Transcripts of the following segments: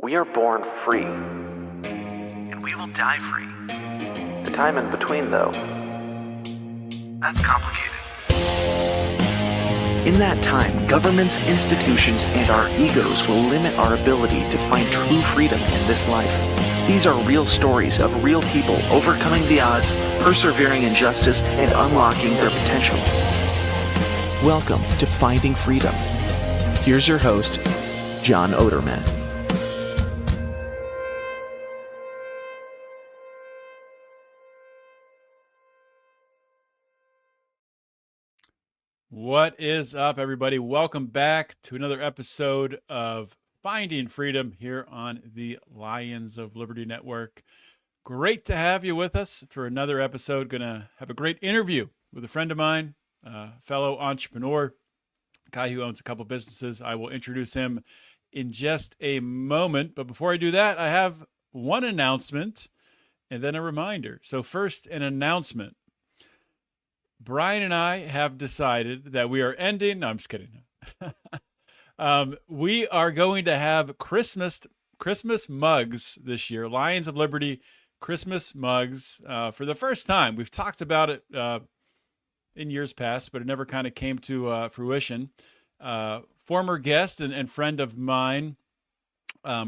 We are born free. And we will die free. The time in between, though, that's complicated. In that time, governments, institutions, and our egos will limit our ability to find true freedom in this life. These are real stories of real people overcoming the odds, persevering in justice, and unlocking their potential. Welcome to Finding Freedom. Here's your host, John Oderman. What is up, everybody? Welcome back to another episode of Finding Freedom here on the Lions of Liberty Network. Great to have you with us for another episode. Going to have a great interview with a friend of mine, fellow entrepreneur, guy who owns a couple businesses. I will introduce him in just a moment. But before I do that, I have one announcement and then a reminder. So first, an announcement. Brian and I have decided that we are ending. No, I'm just kidding. We are going to have Christmas mugs this year. Lions of Liberty Christmas mugs for the first time. We've talked about it in years past, but it never kind of came to fruition. Former guest and friend of mine,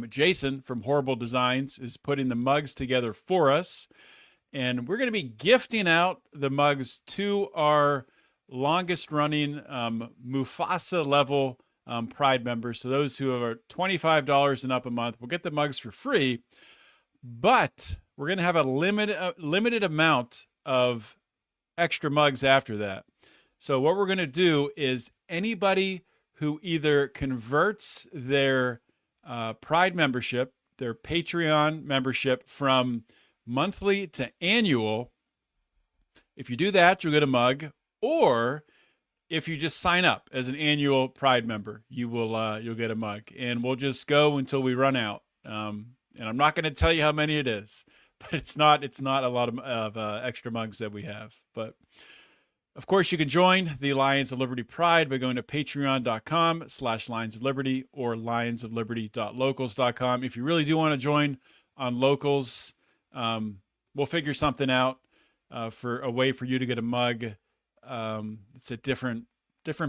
Jason from Horrible Designs, is putting the mugs together for us. And we're going to be gifting out the mugs to our longest running Mufasa level Pride members. So those who are $25 and up a month will get the mugs for free. But we're going to have a limited amount of extra mugs after that. So what we're going to do is anybody who either converts their Pride membership, their Patreon membership from monthly to annual, if you do that, you'll get a mug. Or if you just sign up as an annual Pride member, you'll get a mug. And we'll just go until we run out. And I'm not going to tell you how many it is, but it's not a lot of extra mugs that we have. But of course, you can join the Lions of Liberty Pride by going to patreon.com/Lions of Liberty or lionsofliberty.locals.com. If you really do want to join on Locals, we'll figure something out for a way for you to get a mug. It's a different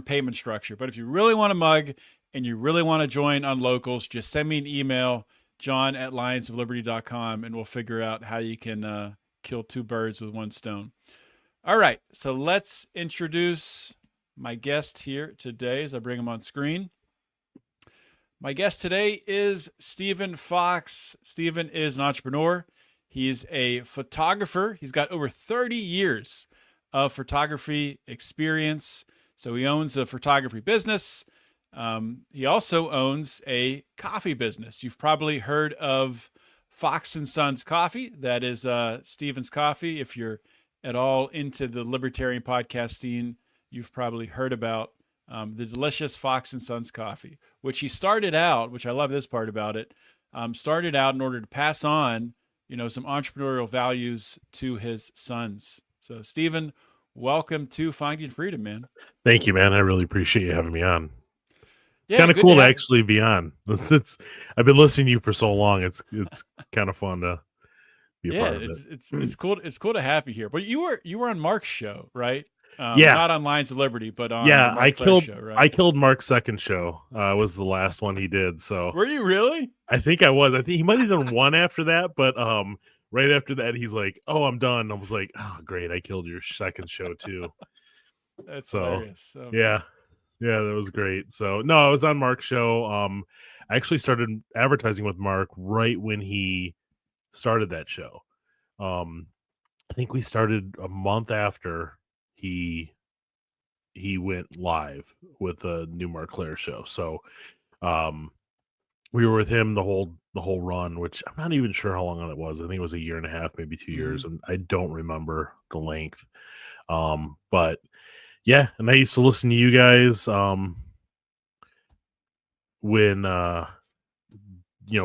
payment structure. But if you really want a mug and you really want to join on Locals, just send me an email, john@lionsofliberty.com, and we'll figure out how you can kill two birds with one stone. All right, so let's introduce my guest here today as I bring him on screen. My guest today is Stephen Fox. Stephen is an entrepreneur. He's a photographer. He's got over 30 years of photography experience. So he owns a photography business. He also owns a coffee business. You've probably heard of Fox & Sons Coffee. That is Stephen's coffee. If you're at all into the libertarian podcast scene, you've probably heard about the delicious Fox & Sons coffee, which he started out, which I love this part about it, started out in order to pass on, some entrepreneurial values to his sons. So Stephen, welcome to Finding Freedom, man. Thank you, man. I really appreciate you having me on. It's Yeah, kind of cool to actually be on. I've been listening to you for so long. It's kind of fun to be a part of it. It's cool. It's cool to have you here. But you were on Mark's show, right? Yeah. Not on Lions of Liberty, but on the Mark show, right? I killed Mark's second show. Was the last one he did. So were you really? I think I was. I think he might have done one after that, but right after that he's like, "Oh, I'm done." I was like, "Oh, great! I killed your second show too." That's hilarious. Yeah, that was great. So no, I was on Mark's show. I actually started advertising with Mark right when he started that show. I think we started a month after he went live with the new Mark Claire show. So we were with him the whole run, which I'm not even sure how long it was. I think it was a year and a half, maybe 2 years, and I don't remember the length. But yeah, and I used to listen to you guys when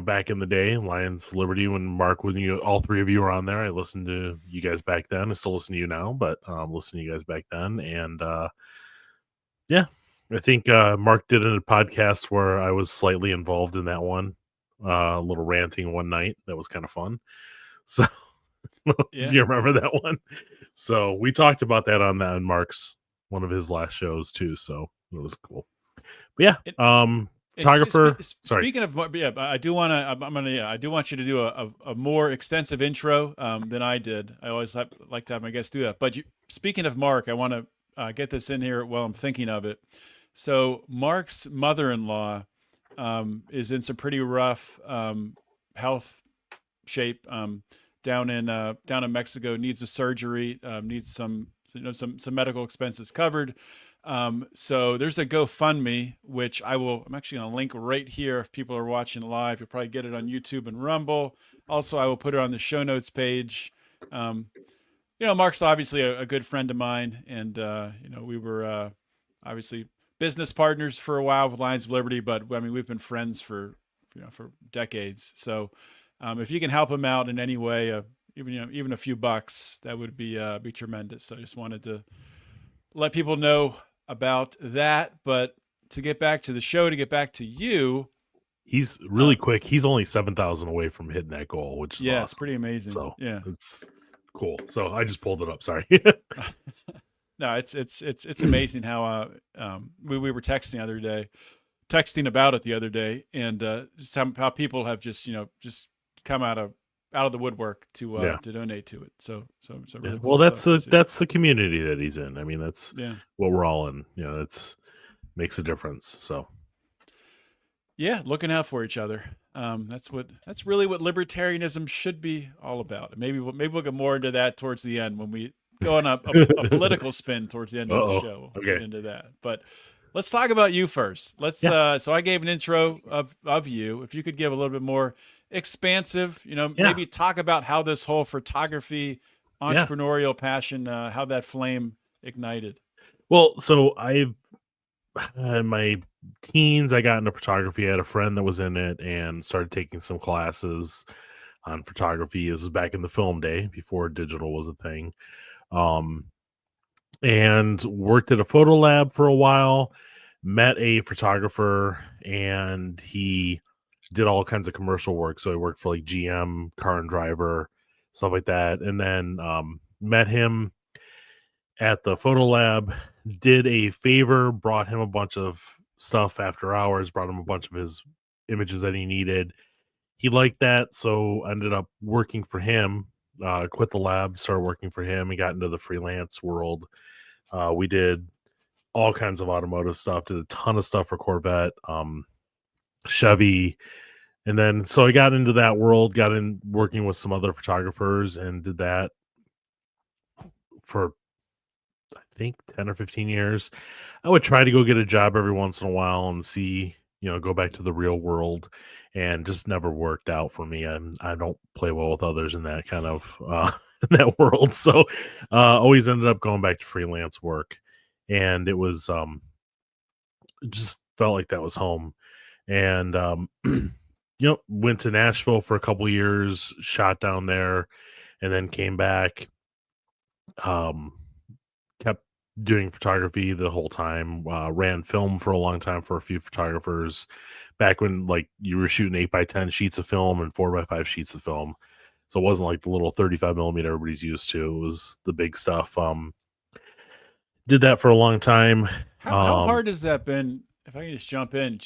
back in the day, Lions Liberty, when Mark, all three of you were on there. I listened to you guys back then. I still listen to you now, but listen to you guys back then. And yeah, I think Mark did a podcast where I was slightly involved in that one. a little ranting one night. That was kind of fun. So Yeah. do you remember that one? So we talked about that on Mark's one of his last shows too. So it was cool. But yeah, It, and photographer. Sorry. speaking of, yeah, I do want to. I'm gonna. Yeah, I do want you to do a more extensive intro than I did. I always like to have my guests do that. But speaking of Mark, I want to get this in here while I'm thinking of it. So Mark's mother-in-law is in some pretty rough health shape down in Mexico. Needs a surgery. Needs some some medical expenses covered. So there's a GoFundMe, which I'm actually going to link right here. If people are watching live, you'll probably get it on YouTube and Rumble. Also, I will put it on the show notes page. Mark's obviously a good friend of mine, and we were obviously business partners for a while with Lions of Liberty, but I mean, we've been friends for decades. So if you can help him out in any way, even a few bucks, that would be tremendous. So I just wanted to let people know about that. But to get back to the show, to get back to you, he's really quick. He's only 7,000 away from hitting that goal, which is awesome. It's pretty amazing. So yeah, it's cool. So I just pulled it up. Sorry. No, it's amazing how we were texting about it the other day, and just how people have just come out of the woodwork to donate to it. So really cool. Well, that's the community that he's in. I mean, that's what we're all in. That's makes a difference. So yeah, looking out for each other. That's really what libertarianism should be all about. Maybe we'll get more into that towards the end when we go on a political spin towards the end of the show. We'll get into that. But let's talk about you first. So I gave an intro of you. If you could give a little bit more expansive, maybe talk about how this whole photography entrepreneurial passion, how that flame ignited. Well, so in my teens, I got into photography. I had a friend that was in it and started taking some classes on photography. This was back in the film day before digital was a thing. And worked at a photo lab for a while, met a photographer, and he did all kinds of commercial work. So he worked for like GM, Car and Driver, stuff like that. And then met him at the photo lab, did a favor, brought him a bunch of stuff after hours, brought him a bunch of his images that he needed. He liked that, so I ended up working for him, quit the lab, started working for him, and got into the freelance world. We did all kinds of automotive stuff, did a ton of stuff for Corvette, Chevy. And then, so I got into that world, got in working with some other photographers, and did that for, I think, 10 or 15 years. I would try to go get a job every once in a while and see, go back to the real world, and just never worked out for me. I don't play well with others in that kind of, in that world. So, always ended up going back to freelance work, and it was, it just felt like that was home. And, went to Nashville for a couple years, shot down there, and then came back. Kept doing photography the whole time. Ran film for a long time for a few photographers. Back when like you were shooting 8x10 sheets of film and 4x5 sheets of film, so it wasn't like the little 35 millimeter everybody's used to. It was the big stuff. Did that for a long time. How hard has that been? If I can just jump in,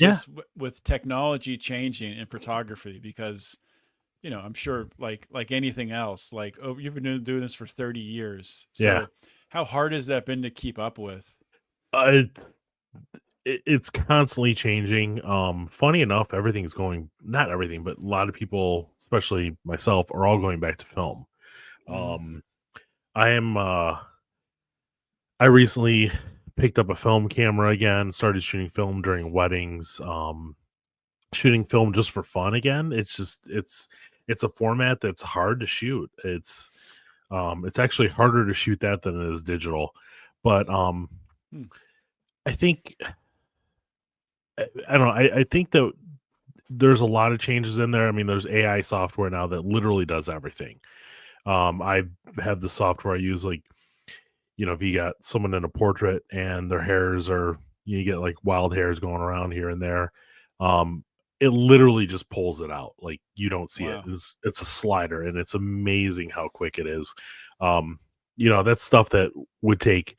with technology changing in photography, because, I'm sure like anything else, like, you've been doing this for 30 years. So how hard has that been to keep up with? It's constantly changing. Funny enough, everything's going, not everything, but a lot of people, especially myself, are all going back to film. I recently picked up a film camera again, started shooting film during weddings, shooting film just for fun again. It's just, it's a format that's hard to shoot. It's actually harder to shoot that than it is digital. But I think, I don't know, I think that there's a lot of changes in there. I mean, there's AI software now that literally does everything. I have the software I use, like, if you got someone in a portrait and their hairs are, you get like wild hairs going around here and there. it literally just pulls it out. Like you don't see it. Wow. It's a slider, and it's amazing how quick it is. That's stuff that would take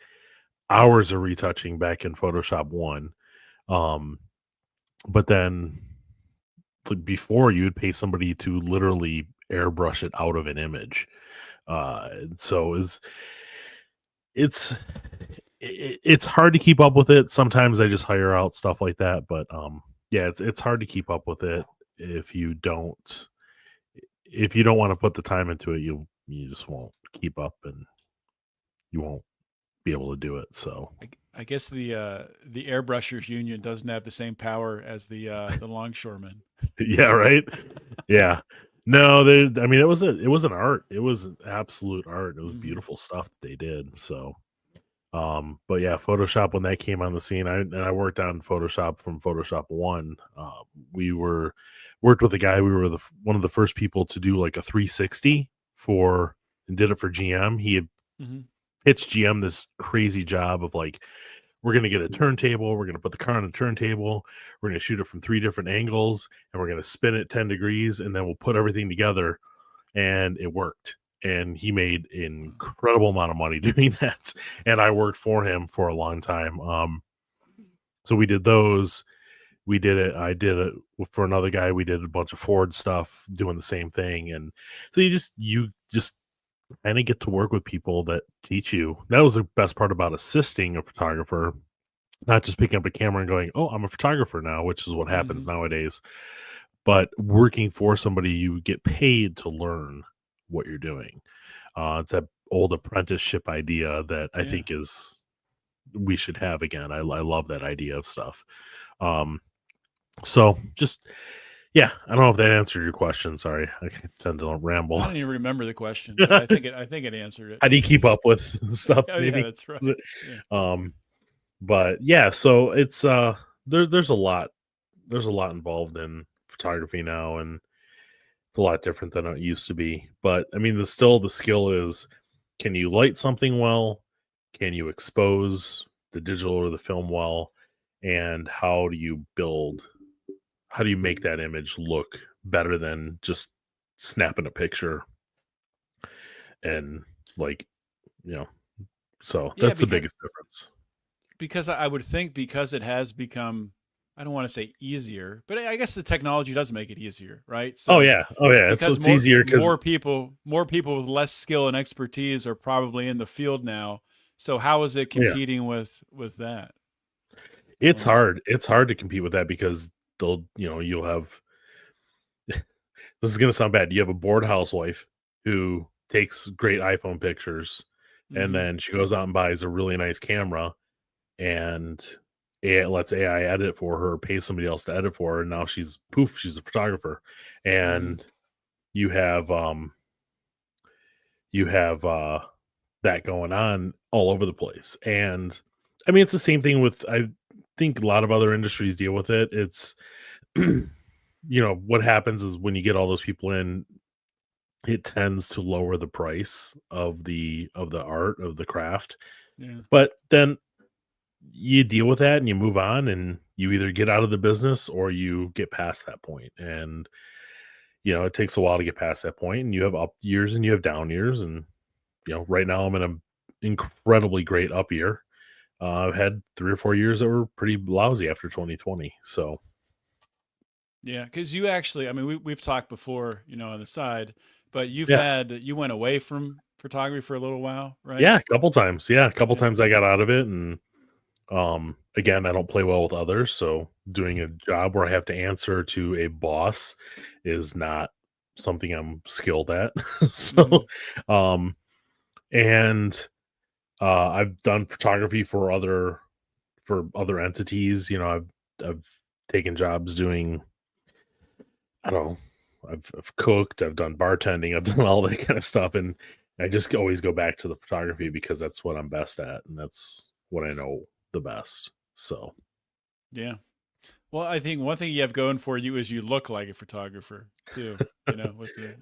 hours of retouching back in Photoshop 1. But then before you would pay somebody to literally airbrush it out of an image. So it's it's hard to keep up with it. Sometimes I just hire out stuff like that, but yeah, it's hard to keep up with it if you don't want to put the time into it. You just won't keep up, and you won't be able to do it. So I guess the airbrushers union doesn't have the same power as the longshoremen. yeah, right. Yeah. No, I mean, it was an art. It was an absolute art. It was beautiful stuff that they did. So, but yeah, Photoshop, when that came on the scene, I worked on Photoshop from Photoshop 1. We worked with a guy. We were one of the first people to do like a 360 and did it for GM. He had pitched GM this crazy job of like, we're going to get a turntable. We're going to put the car on a turntable. We're going to shoot it from 3 different angles, and we're going to spin it 10 degrees, and then we'll put everything together. And it worked. And he made an incredible amount of money doing that. And I worked for him for a long time. So we did those. We did it. I did it for another guy. We did a bunch of Ford stuff doing the same thing. And so you just kind of get to work with people that teach you. That was the best part about assisting a photographer, not just picking up a camera and going, "Oh, I'm a photographer now," which is what happens nowadays. But working for somebody, you get paid to learn what you're doing. It's that old apprenticeship idea that I think we should have again. I love that idea of stuff. So just, yeah, I don't know if that answered your question. Sorry, I tend to ramble. I don't even remember the question, but I think it answered it. How do you keep up with stuff? Oh, yeah, that's right. Yeah. But yeah, so it's there's a lot involved in photography now, and it's a lot different than it used to be. But I mean, the skill is, can you light something well? Can you expose the digital or the film well? And how do you make that image look better than just snapping a picture? And so that's the biggest difference. Because I would think, because it has become, I don't want to say easier, but I guess the technology does make it easier, right? So, oh yeah, it's easier because more people with less skill and expertise are probably in the field now. So how is it competing with that? It's hard. It's hard to compete with that because you'll have. This is gonna sound bad. You have a bored housewife who takes great iPhone pictures, and then she goes out and buys a really nice camera, and it lets AI edit it for her, pays somebody else to edit for her, and now she's a photographer. And you have that going on all over the place. And I mean, it's the same thing with, I think a lot of other industries deal with it. It's what happens is when you get all those people in, it tends to lower the price of the art, of the craft. But then you deal with that and you move on, and you either get out of the business or you get past that point. And it takes a while to get past that point, and you have up years and you have down years. And right now I'm in an incredibly great up year. I've had 3 or 4 years that were pretty lousy after 2020. So yeah, because you actually, I mean, we've talked before, on the side, but you went away from photography for a little while, right? Yeah, a couple times. Yeah, a couple times I got out of it. And again, I don't play well with others, so doing a job where I have to answer to a boss is not something I'm skilled at. So and I've done photography for other entities. I've taken jobs doing, I don't know, I've cooked, I've done bartending, I've done all that kind of stuff, and I just always go back to the photography because that's what I'm best at, and that's what I know the best. So yeah. Well, I think one thing you have going for you is you look like a photographer too. You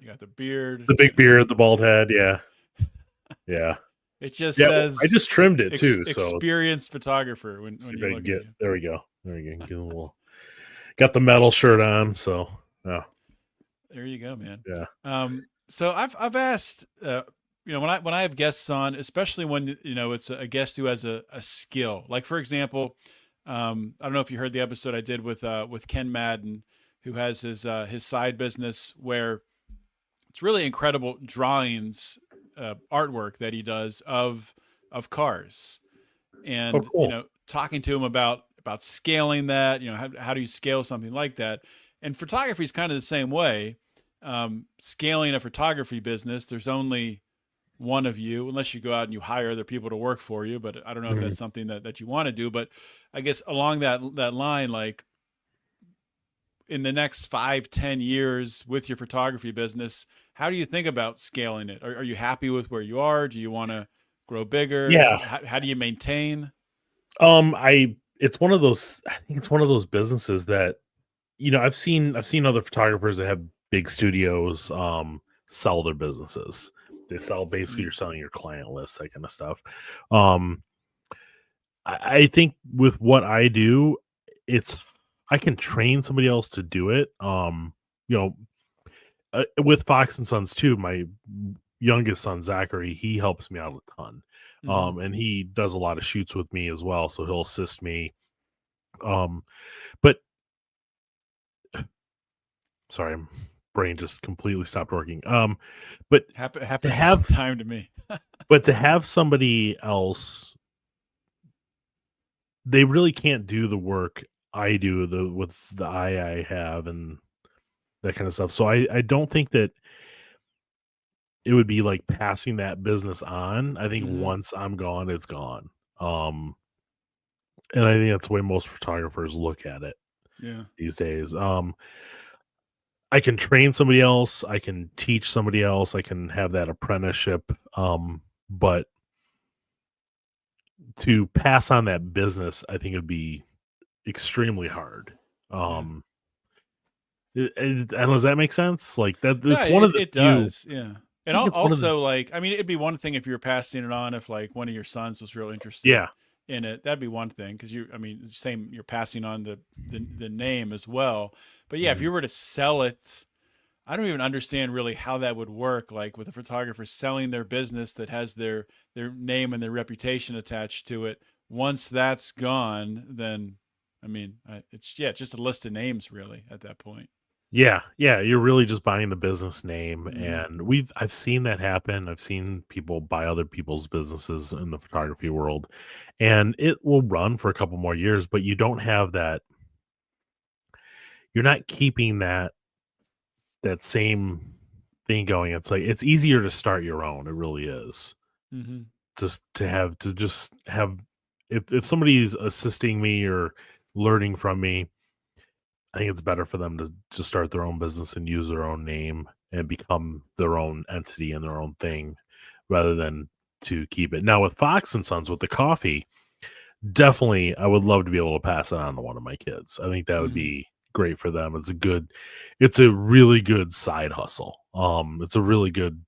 got the beard, the big beard, the bald head. Yeah. It just says, I just trimmed it too. Experienced photographer. When you look there we go. Get a little. got the metal shirt on. So yeah, There you go, man. yeah. So I've asked, when I have guests on, especially when it's a guest who has a skill. Like for example, I don't know if you heard the episode I did with Ken Madden, who has his side business where it's really incredible drawings, artwork that he does of cars, Oh, and cool. talking to him about scaling that. How do you scale something like that? And photography is kind of the same way. Scaling a photography business, there's only one of you, unless you go out and you hire other people to work for you. But I don't know if Mhm. that's something that you want to do. But I guess along that line, like in the next 5-10 years with your photography business, how do you think about scaling it? Are you happy with where you are? Do you want to grow bigger? Yeah. How do you maintain? I it's one of those. I think it's one of those businesses that I've seen other photographers that have big studios sell their businesses. They sell basically you're Mm, selling your client list, that kind of stuff. Um, I think with what I do, it's I can train somebody else to do it. You know, with Fox and Sons too. My youngest son Zachary, he helps me out a ton, mhm. and he does a lot of shoots with me as well. So he'll assist me. Um, but sorry, brain just completely stopped working. But to Happens all the have time to me. to have somebody else, they really can't do the work I do with the eye I have and that kind of stuff. So I don't think that it would be like passing that business on. I think Hmm. once I'm gone, it's gone. Um, and I think that's the way most photographers look at it Yeah. these days. I can train somebody else, I can teach somebody else, I can have that apprenticeship. But to pass on that business, I think it'd be extremely hard. Yeah. Um, I don't know, does that make sense? Like that, No, it's one of it, the it few. does. Yeah. I And think it's one of the also, like, I mean, it'd be one thing if you were passing it on, if like one of your sons was real interested yeah. in it. That'd be one thing. Cause I mean, same, you're passing on the name as well. But yeah, if Mhm. you were to sell it, I don't even understand really how that would work. Like with a photographer selling their business that has their name and their reputation attached to it. Once that's gone, then I mean, it's just a list of names really at that point. Yeah, yeah, you're really just buying the business name, Hmm. and I've seen that happen. I've seen people buy other people's businesses in the photography world, and it will run for a couple more years, but you don't have that. You're not keeping that same thing going. It's like it's easier to start your own. It really is. Hmm. Just have if somebody's assisting me or learning from me, I think it's better for them to start their own business and use their own name and become their own entity and their own thing rather than to keep it. Now with Fox and Sons with the coffee, definitely I would love to be able to pass it on to one of my kids. I think that would Hmm. be great for them. It's a really good side hustle. It's a really good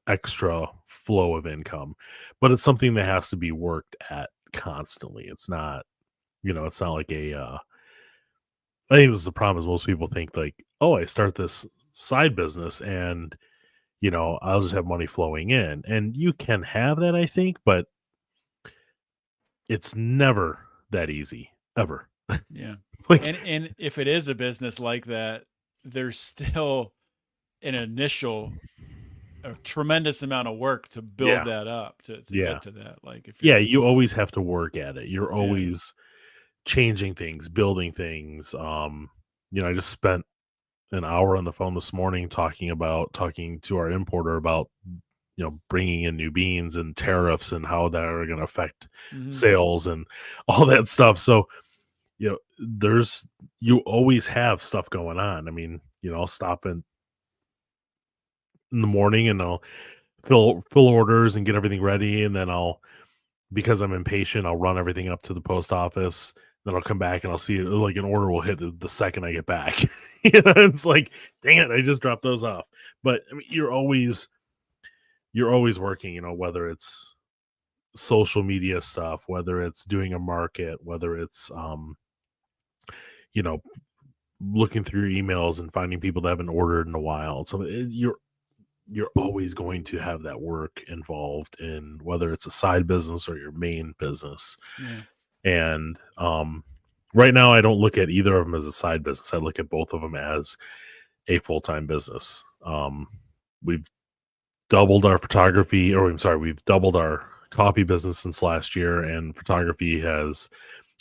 extra flow of income, but it's something that has to be worked at constantly. It's not, it's not like I think this is the problem is most people think like, oh, I start this side business and I'll just have money flowing in. And you can have that, I think, but it's never that easy. Ever. Yeah. Like, And if it is a business like that, there's still an initial a tremendous amount of work to build yeah, that up to yeah. get to that. Like if Yeah, you're you always have to work at it. You're yeah. always changing things, building things. I just spent an hour on the phone this morning talking to our importer about bringing in new beans and tariffs and how that are going to affect Hmm. sales and all that stuff. So there's you always have stuff going on. I mean, I'll stop in the morning and I'll fill orders and get everything ready, and then because I'm impatient, I'll run everything up to the post office. Then I'll come back and I'll see it like an order will hit the second I get back. It's like, dang it, I just dropped those off. But I mean, you're always working. Whether it's social media stuff, whether it's doing a market, whether it's you know looking through your emails and finding people that haven't ordered in a while. So you're always going to have that work involved in whether it's a side business or your main business. Yeah. And right now, I don't look at either of them as a side business. I look at both of them as a full-time business. We've doubled our photography, or I'm sorry, we've doubled our coffee business since last year, and photography this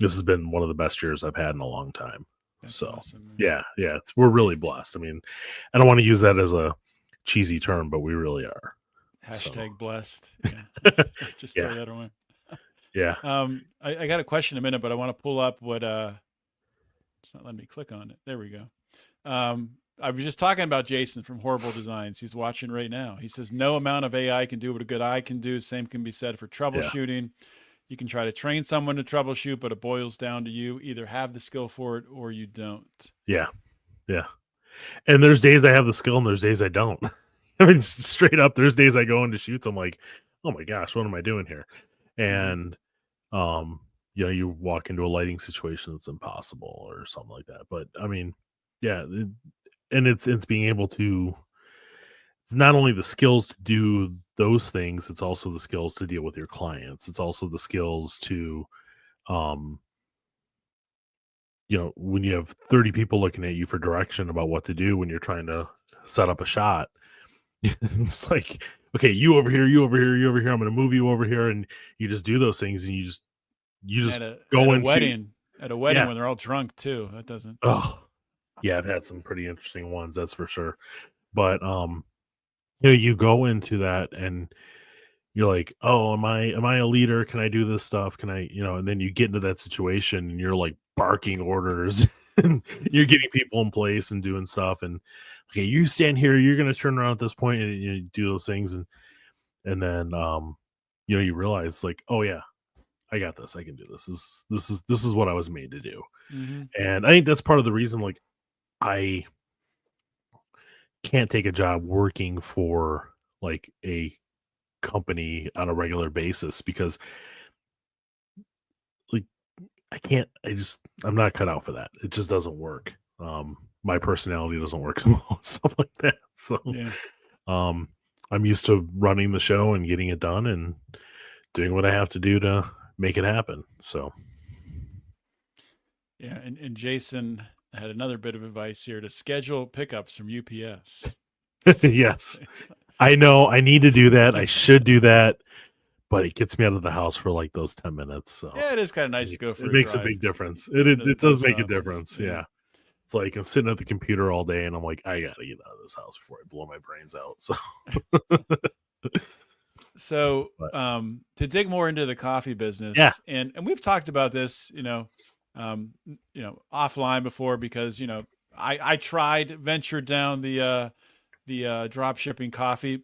has been one of the best years I've had in a long time. That's So awesome, man. yeah, we're really blessed. I mean, I don't want to use that as a cheesy term, but we really are. Hashtag blessed. Yeah. Just throw Yeah. that away. Yeah. I got a question in a minute, but I want to pull up what it's not letting me click on it. There we go. I was just talking about Jason from Horrible Designs. He's watching right now. He says no amount of AI can do what a good eye can do. Same can be said for troubleshooting. You can try to train someone to troubleshoot, but it boils down to you either have the skill for it or you don't. Yeah. And there's days I have the skill and there's days I don't. I mean, straight up, there's days I go into shoots, I'm like, oh my gosh, what am I doing here? And you walk into a lighting situation that's impossible or something like that. But I mean, yeah, and it's being able to, it's not only the skills to do those things, it's also the skills to deal with your clients. It's also the skills to when you have 30 people looking at you for direction about what to do when you're trying to set up a shot, it's like, okay, you over here, you over here, you over here, I'm going to move you over here. And you just do those things and you just go into at a wedding when they're all drunk too. That doesn't. Oh yeah. I've had some pretty interesting ones. That's for sure. But, you go into that and you're like, oh, am I a leader? Can I do this stuff? Can I, and then you get into that situation and you're like barking orders and you're getting people in place and doing stuff. And okay, you stand here, you're going to turn around at this point and you do those things. And then, you realize like, oh yeah, I got this. I can do this. This is what I was made to do. Mm-hmm. And I think that's part of the reason, like, I can't take a job working for like a company on a regular basis because like I'm not cut out for that. It just doesn't work. My personality doesn't work stuff like that. So I'm used to running the show and getting it done and doing what I have to do to make it happen. So yeah, and Jason had another bit of advice here to schedule pickups from UPS. Yes. I know I need to do that. I should do that, but it gets me out of the house for like those 10 minutes. So yeah, it is kind of nice to go for it makes a big difference. It does make a difference. Yeah. It's like I'm sitting at the computer all day and I'm like, I gotta get out of this house before I blow my brains out. So to dig more into the coffee business, and we've talked about this, offline before because I ventured down the drop shipping coffee.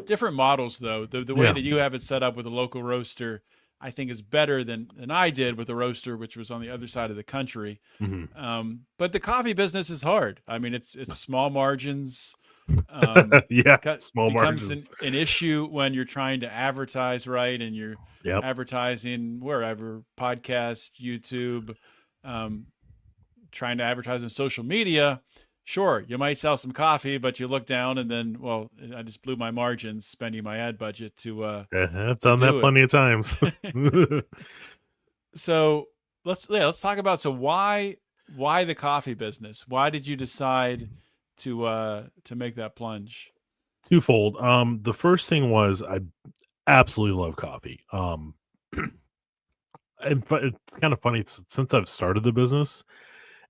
Different models though. The way that you have it set up with a local roaster, I think is better than I did with a roaster, which was on the other side of the country. Mm-hmm. But the coffee business is hard. I mean, it's small margins. Small margins. An issue when you're trying to advertise right and you're advertising wherever, podcast, YouTube, trying to advertise on social media. Sure, you might sell some coffee, but you look down and then, well, I just blew my margins spending my ad budget to I've done that plenty of times. So let's talk about why the coffee business? Why did you decide to make that plunge? Twofold. The first thing was I absolutely love coffee. And it's kind of funny since I've started the business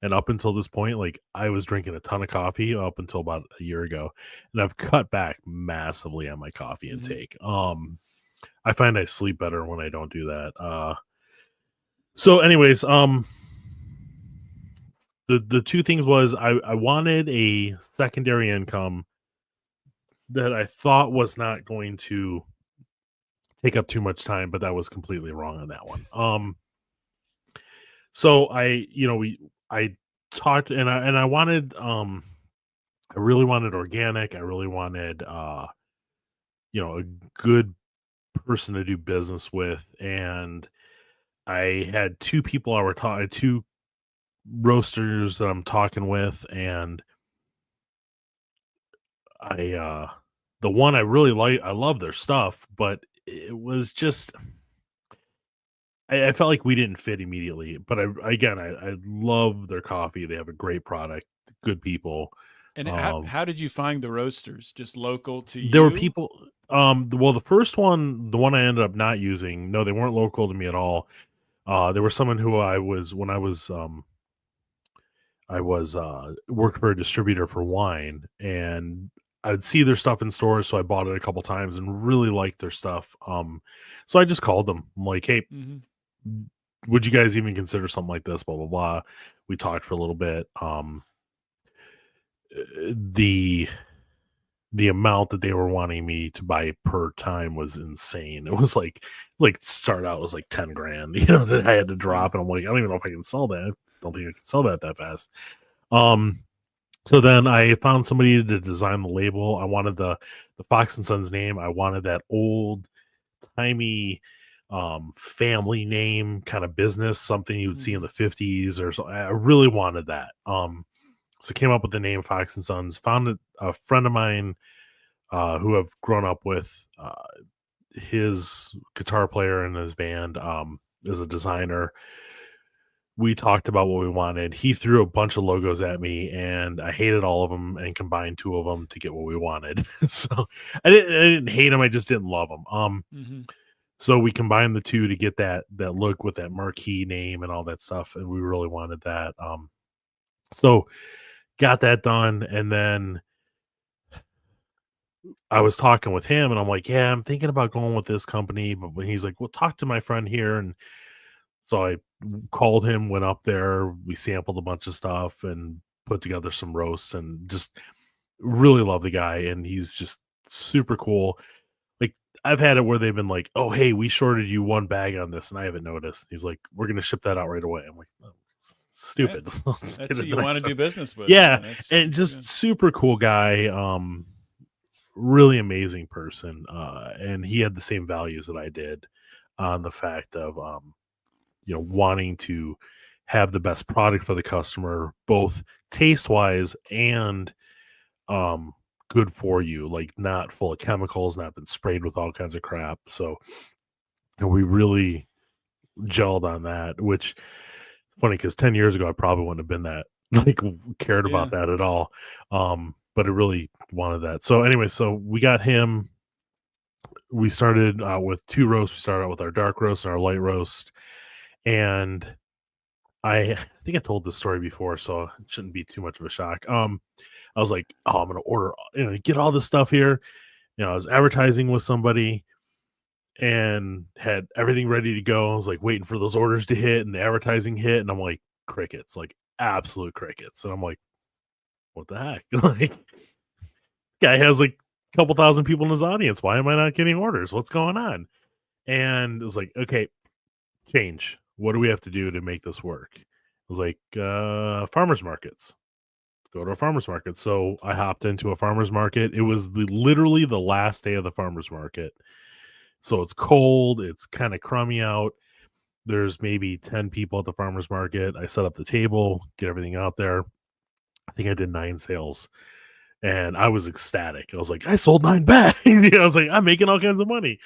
and up until this point, like I was drinking a ton of coffee up until about a year ago, and I've cut back massively on my coffee intake. I find I sleep better when I don't do that. So anyways, the two things was I wanted a secondary income that I thought was not going to take up too much time, but that was completely wrong on that one. So I talked and I wanted, I really wanted organic. I really wanted, a good person to do business with. And I had two people I were talking, two roasters that I'm talking with, and the one I really like, I love their stuff, but it was just I felt like we didn't fit immediately. But I love their coffee. They have a great product, good people. And Um, how did you find the roasters? Just local to there were you? people. Well, the first one, the one I ended up not using, no, they weren't local to me at all. There was someone who I was when I was worked for a distributor for wine, and I'd see their stuff in stores, so I bought it a couple times and really liked their stuff. So I just called them. I'm like, "Hey, Hmm. would you guys even consider something like this?" Blah blah blah. We talked for a little bit. The amount that they were wanting me to buy per time was insane. It was like start out was like 10 grand, that I had to Yeah. drop, and I'm like, I don't even know if I can sell that. I don't think I can sell that fast. Um, So then I found somebody to design the label. I wanted the Fox and Sons name. I wanted that old timey family name kind of business, something you would see in Hmm. the 50s or so. I really wanted that. So came up with the name Fox and Sons. Found a friend of mine who I've grown up with. His guitar player in his band is a designer. We talked about what we wanted. He threw a bunch of logos at me, and I hated all of them and combined two of them to get what we wanted. So I didn't hate them. I just didn't love them. Hmm. So we combined the two to get that look with that marquee name and all that stuff, and we really wanted that. So got that done, and then I was talking with him, and I'm like, "Yeah, I'm thinking about going with this company," but when he's like, "Well, talk to my friend here," and so I called him, went up there, we sampled a bunch of stuff and put together some roasts, and just really love the guy, and he's just super cool. Like, I've had it where they've been like, "Oh, hey, we shorted you one bag on this," and I haven't noticed. He's like, "We're gonna ship that out right away." I'm like, "Oh, Yeah. stupid." Let's That's get who it the you want to next time. do business with, Yeah, man. and That's just good. super cool guy. Really amazing person. And he had the same values that I did on the fact of wanting to have the best product for the customer, both taste wise and um good for you, like not full of chemicals, not been sprayed with all kinds of crap. So we really gelled on that, which funny because 10 years ago I probably wouldn't have been that like cared Yeah. about that at all. But I really wanted that. So anyway, so we got him. We started out with two roasts. We started out with our dark roast and our light roast. And I think I told this story before, so it shouldn't be too much of a shock. I was like, "Oh, I'm gonna order, get all this stuff here." I was advertising with somebody and had everything ready to go. I was like waiting for those orders to hit and the advertising hit, and I'm like, crickets, like absolute crickets. And I'm like, "What the heck?" Like, guy has like a couple thousand people in his audience. Why am I not getting orders? What's going on? And it was like, okay, change. What do we have to do to make this work? It was like farmers markets. Go to a farmer's market. So I hopped into a farmer's market. It was literally the last day of the farmer's market. So it's cold. It's kind of crummy out. There's maybe 10 people at the farmer's market. I set up the table, get everything out there. I think I did 9 sales and I was ecstatic. I was like, I sold 9 bags. I was like, I'm making all kinds of money.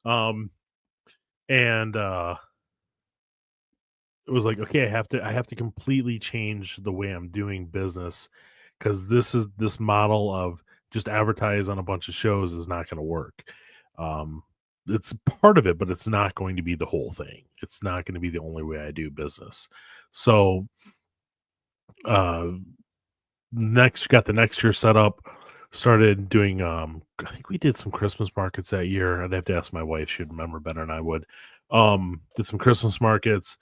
Um, and it was like, okay, I have to completely change the way I'm doing business because this model of just advertise on a bunch of shows is not going to work. Um, it's part of it, but it's not going to be the whole thing. It's not going to be the only way I do business. So, uh, next got the next year set up. Started doing. I think we did some Christmas markets that year. I'd have to ask my wife; she'd remember better than I would. Did some Christmas markets.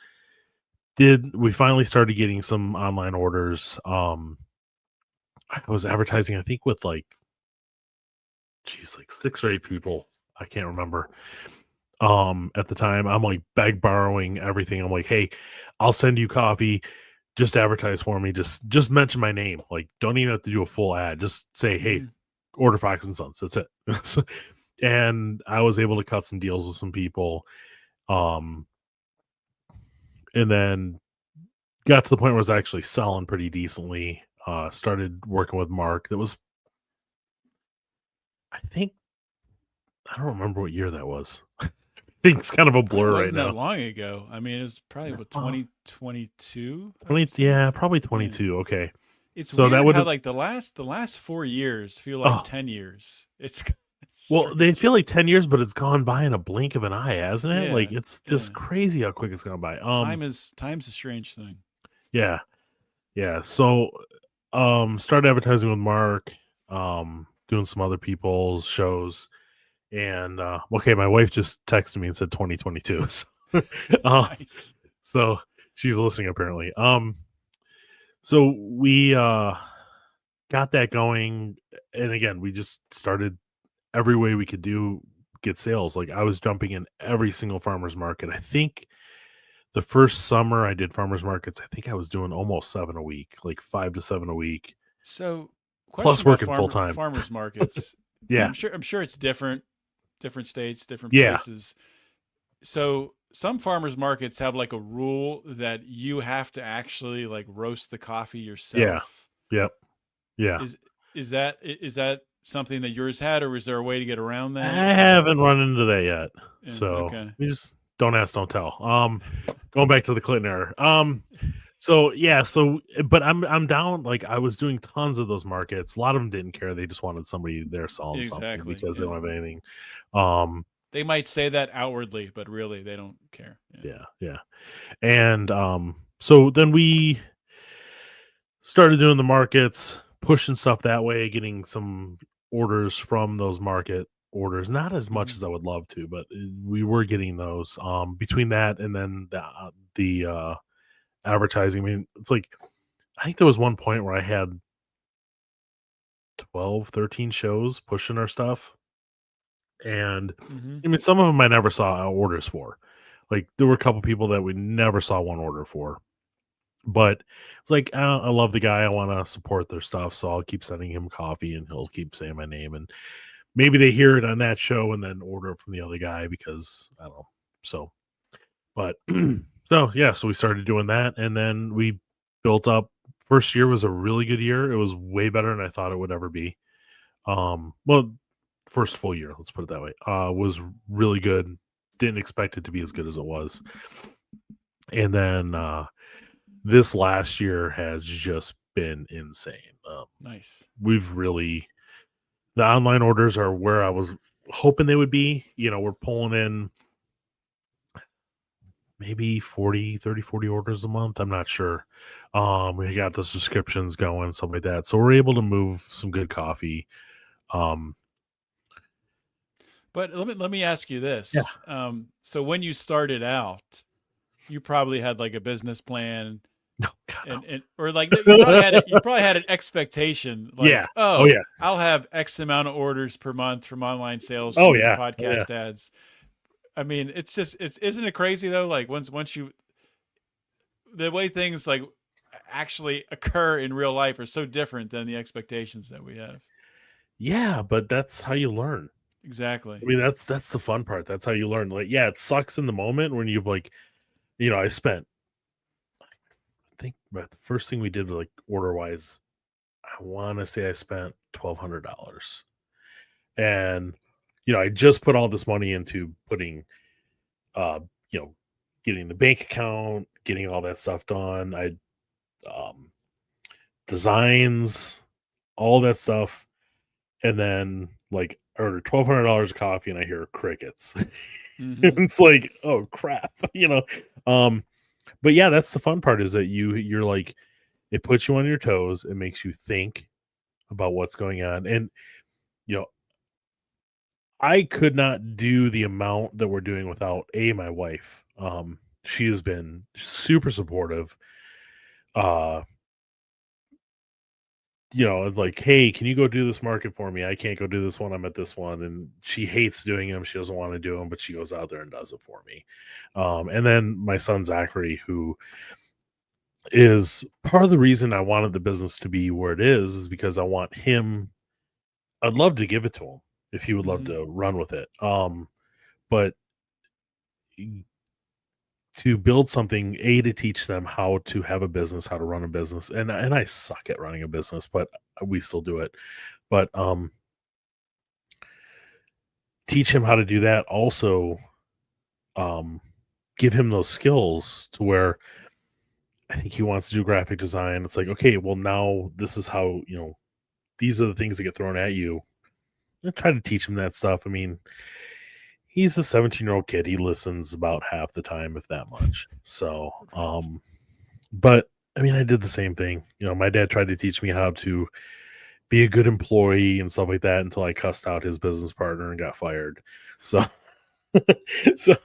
Did we finally started getting some online orders? I was advertising, I think, with like, geez, like 6 or 8 people. I can't remember. At the time, I'm like beg borrowing everything. I'm like, hey, I'll send you coffee. Just advertise for me. Just mention my name. Like, don't even have to do a full ad. Just say, hey, Hmm. order Fox and Sons. That's it. And I was able to cut some deals with some people. Um, and then got to the point where I was actually selling pretty decently. Started working with Mark. That was, I think, I don't remember what year that was. I think it's kind of a Probably blur right wasn't that now. long ago. I mean, it was probably what, Uh, 2022, I 20, would say. yeah, probably Yeah. 22. Okay. It's So that weird would how have, like the last 4 years feel like oh, 10 years. It's it's well, they strange. feel like 10 years, but it's gone by in a blink of an eye, hasn't it? Like, Yeah, it's yeah. just crazy how quick it's gone by. Time's a strange thing. Yeah. Yeah. So, started advertising with Mark, doing some other people's shows. And, okay, my wife just texted me and said 2022. So, uh, Nice. so she's listening apparently. So we, got that going. And again, we just started every way we could get sales. Like I was jumping in every single farmer's market. I think the first summer I did farmers markets, I think I was doing almost 7 a week, like 5 to 7 a week, So, question plus about working full time. farmers markets. Yeah. I'm sure it's different states, different Yeah. places. So, some farmers markets have like a rule that you have to actually like roast the coffee Yeah. yourself. Yep. Yeah. Is is that something that yours had, or is there a way to get around I that? haven't run into that yet. Yeah, So okay. we just don't ask, don't tell. Going back to the Clinton era. So yeah, but I'm down. Like I was doing tons of those markets. A lot of them didn't care. They just wanted somebody there selling something Exactly. because they Yeah. don't have anything. Um, They might say that outwardly, but really they don't care. Yeah. yeah, yeah. And so then we started doing the markets, pushing stuff that way, getting some orders from those market orders. Not as much Mhm. as I would love to, but we were getting those. Between that and then the advertising. I mean, it's like I think there was one point where I had 12, 13 shows pushing our stuff. And Mhm. I mean, some of them I never saw orders for. Like there were a couple people that we never saw one order for. But it's like I love the guy. I want to support their stuff, so I'll keep sending him coffee, and he'll keep saying my name. And maybe they hear it on that show and then order it from the other guy because I don't know. So, but so yeah, so we started doing that, and then we built up. First year was a really good year. It was way better than I thought it would ever be. Well, first full year, let's put it that way, was really good. Didn't expect it to be as good as it was. And then this last year has just been insane. Nice. We've really the online orders are where I was hoping they would be. You know, we're pulling in maybe 40 orders a month. I'm not sure. We got the subscriptions going, stuff like that. So we're able to move some good coffee. Um, But let me ask you yeah. this. So when you started out, you probably had like a business plan, No, God, no. and or like you probably had an expectation Yeah. like, Oh oh, yeah. I'll have X amount of orders per month from online sales Oh from these yeah. Oh yeah. podcast ads. I mean, it's just it's isn't it crazy though? Like once you the way things like actually occur in real life are so different than the expectations that we have. Yeah, but that's how you learn. Exactly. I mean, that's the fun part. That's how you learn. Like, yeah, it sucks in the moment when you've like, I spent. I think the first thing we did, like order wise, I want to say I spent $1,200, and I just put all this money into putting, uh, you know, getting the bank account, getting all that stuff done. Um, designs, all that stuff, and then like I ordered $1,200 of coffee, and I hear crickets. Hmm. It's like, oh crap, Um, but yeah, that's the fun part is that you're like, it puts you on your toes. It makes you think about what's going on, and you know, I could not do the amount that we're doing without my wife. She has been super supportive. Uh, like, hey, can you go do this market for me? I can't go do this one. I'm at this one. And she hates doing them. She doesn't want to do them, but she goes out there and does it for me. And then my son, Zachary, who is part of the reason I wanted the business to be where it is because I want him. I'd love to give it to him if he would love Hmm. to run with it. But to build something, to teach them how to have a business, how to run a business. And I suck at running a business, but we still do it. But teach him how to do that. Also, give him those skills to where I think he wants to do graphic design. It's like, okay, well, now this is how, these are the things that get thrown at you. I try to teach him that stuff. I mean, he's a 17-year-old kid. He listens about half the time, if that much. So, but I mean, I did the same thing. My dad tried to teach me how to be a good employee and stuff like that until I cussed out his business partner and got fired. So, so,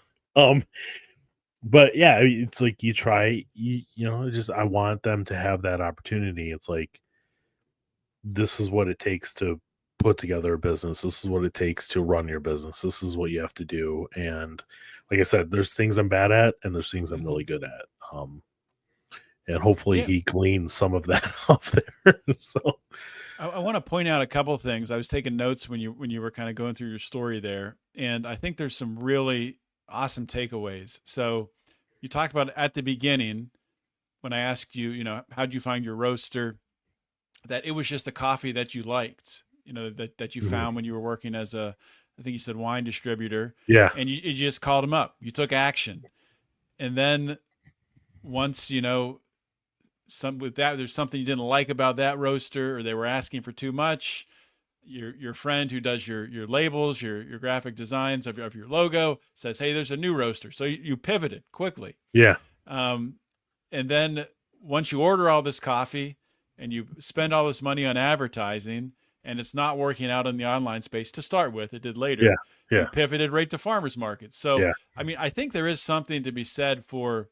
but yeah, it's like you try, I want them to have that opportunity. It's like, this is what it takes to put together a business. This is what it takes to run your business. This is what you have to do. And like I said, there's things I'm bad at and there's things I'm really good at. And hopefully he gleans some of that off there. So I want to point out a couple of things. I was taking notes when you were kind of going through your story there, and I think there's some really awesome takeaways. So you talked about at the beginning when I asked you, how'd you find your roaster, that it was just a coffee that you liked, that you found when you were working as I think you said wine distributor. Yeah. And you just called them up. You took action. And then once, there's something you didn't like about that roaster, or they were asking for too much, your friend who does your labels, your graphic designs of your logo says, hey, there's a new roaster. So you pivoted quickly. Yeah. And then once you order all this coffee and you spend all this money on advertising and it's not working out in the online space to start with, it did later. Yeah. You pivoted right to farmers markets. So, yeah. I mean, I think there is something to be said for,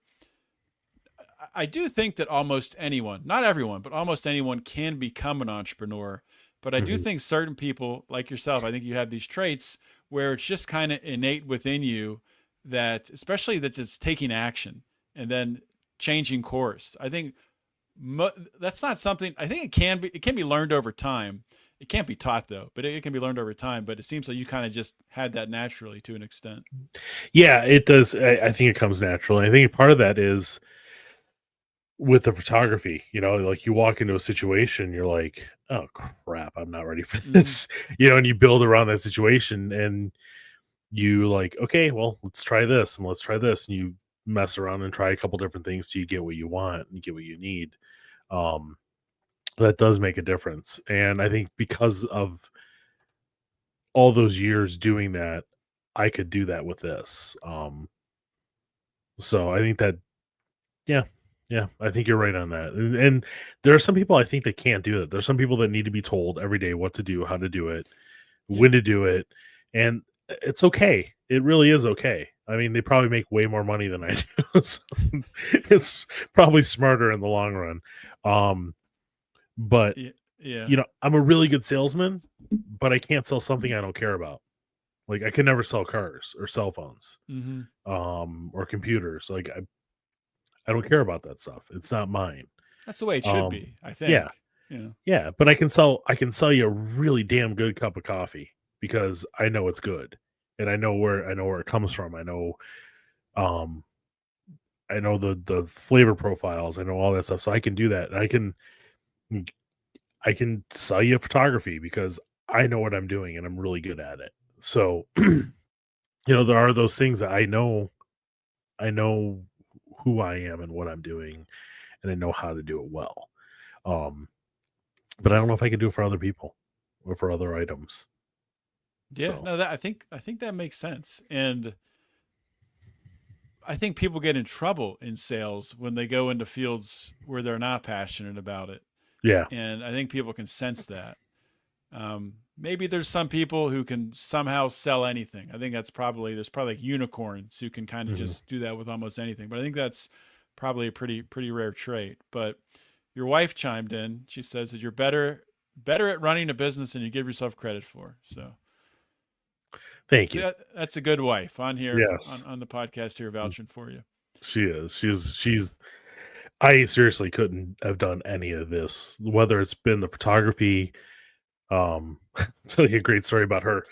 I do think that almost anyone, not everyone, but almost anyone can become an entrepreneur. But I do think certain people like yourself, I think you have these traits where it's just kind of innate within you that, especially that it's taking action and then changing course. I think that's not something, I think it can be learned over time. It can't be taught though, but it can be learned over time. But it seems like you kind of just had that naturally to an extent. Yeah, it does. I think it comes naturally. I think part of that is with the photography, like you walk into a situation, you're like, oh crap, I'm not ready for this, and you build around that situation and you like, okay, well, let's try this and let's try this. And you mess around and try a couple different things till you get what you want and get what you need. That does make a difference. And I think because of all those years doing that, I could do that with this. So I think that, yeah, I think you're right on that. And there are some people I think that can't do it. There's some people that need to be told every day what to do, how to do it, when to do it. And it's okay. It really is okay. I mean, they probably make way more money than I do. So it's probably smarter in the long run. But I'm a really good salesman, but I can't sell something I don't care about. Like I can never sell cars or cell phones, or computers. Like I don't care about that stuff. It's not mine. That's the way it should be, I think. Yeah. But I can sell you a really damn good cup of coffee because I know it's good and I know where it comes from. I know the flavor profiles. I know all that stuff. So I can do that. I can sell you photography because I know what I'm doing and I'm really good at it. So, there are those things that I know who I am and what I'm doing, and I know how to do it well. But I don't know if I can do it for other people or for other items. Yeah, so. No, I think that makes sense. And I think people get in trouble in sales when they go into fields where they're not passionate about it. Yeah. And I think people can sense that. Maybe there's some people who can somehow sell anything. I think there's probably like unicorns who can kind of just do that with almost anything. But I think that's probably a pretty rare trait. But your wife chimed in. She says that you're better at running a business than you give yourself credit for. So thank you. That's a good wife on here. Yes. on the podcast here vouching for you. She is. She's I seriously couldn't have done any of this, whether it's been the photography. I'll tell you a great story about her.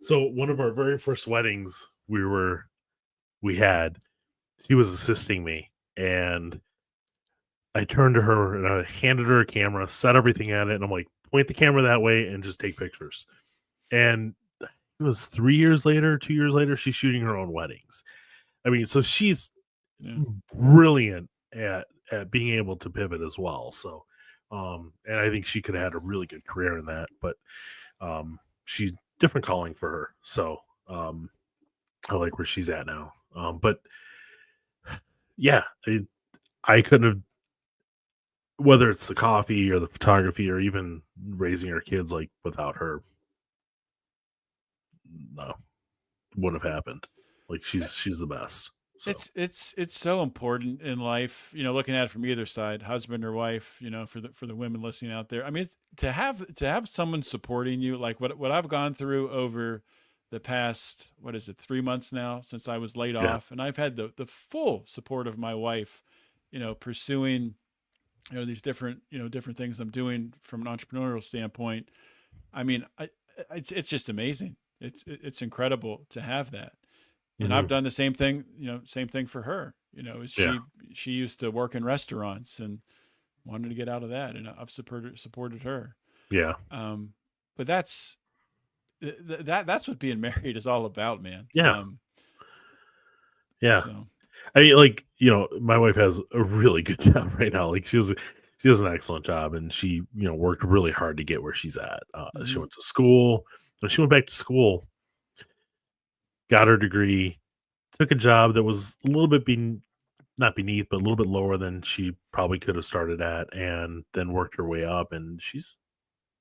So one of our very first weddings we had, she was assisting me, and I turned to her and I handed her a camera, set everything at it, and I'm like, point the camera that way and just take pictures. And it was 3 years later, 2 years later, she's shooting her own weddings. I mean, so she's Yeah. brilliant at being able to pivot as well. So, and I think she could have had a really good career in that, but she's different calling for her. So, I like where she's at now. But yeah, I couldn't have, whether it's the coffee or the photography or even raising our kids, like without her, no, wouldn't have happened. Like she's the best. So It's so important in life, looking at it from either side, husband or wife, for the women listening out there. I mean, to have someone supporting you, like what I've gone through over the past, what is it, 3 months now since I was laid yeah, off, and I've had the full support of my wife, pursuing, these different things I'm doing from an entrepreneurial standpoint. I mean, it's just amazing. It's incredible to have that. And I've mhm, done the same thing, same thing for her. Is yeah, she used to work in restaurants and wanted to get out of that, and I've supported her. yeah, But that's what being married is all about, man. yeah, yeah. So I mean, like, my wife has a really good job right now. Like she has an excellent job, and she, worked really hard to get where she's at. She mhm. went to school. When she went back to school, got her degree, took a job that was a little bit not beneath, but a little bit lower than she probably could have started at, and then worked her way up. And she's,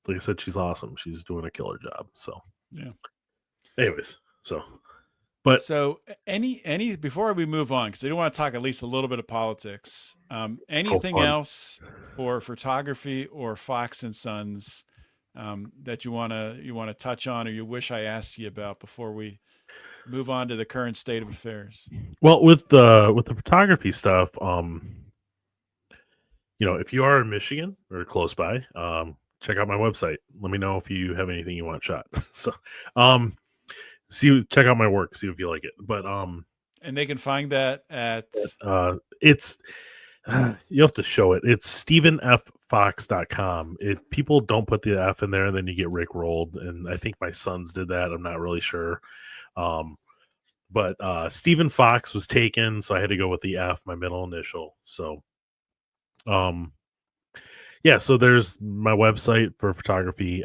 like I said, she's awesome. She's doing a killer job. So, Yeah. anyways, so, but So any before we move on, because I do want to talk at least a little bit of politics. go Anything fun. else for photography or Fox and Sons, that you wanna touch on, or you wish I asked you about before we move on to the current state of affairs? Well, with the photography stuff, if you are in Michigan or close by, check out my website. Let me know if you have anything you want shot. So, um, check out my work, see if you like it. But And they can find that at it's you have to show it. It's stephenffox.com. People don't put the F in there, and then you get Rick rolled. And I think my sons did that. I'm not really sure. Um, but Stephen Fox was taken, so I had to go with the F, my middle initial. So um yeah, so there's my website for photography.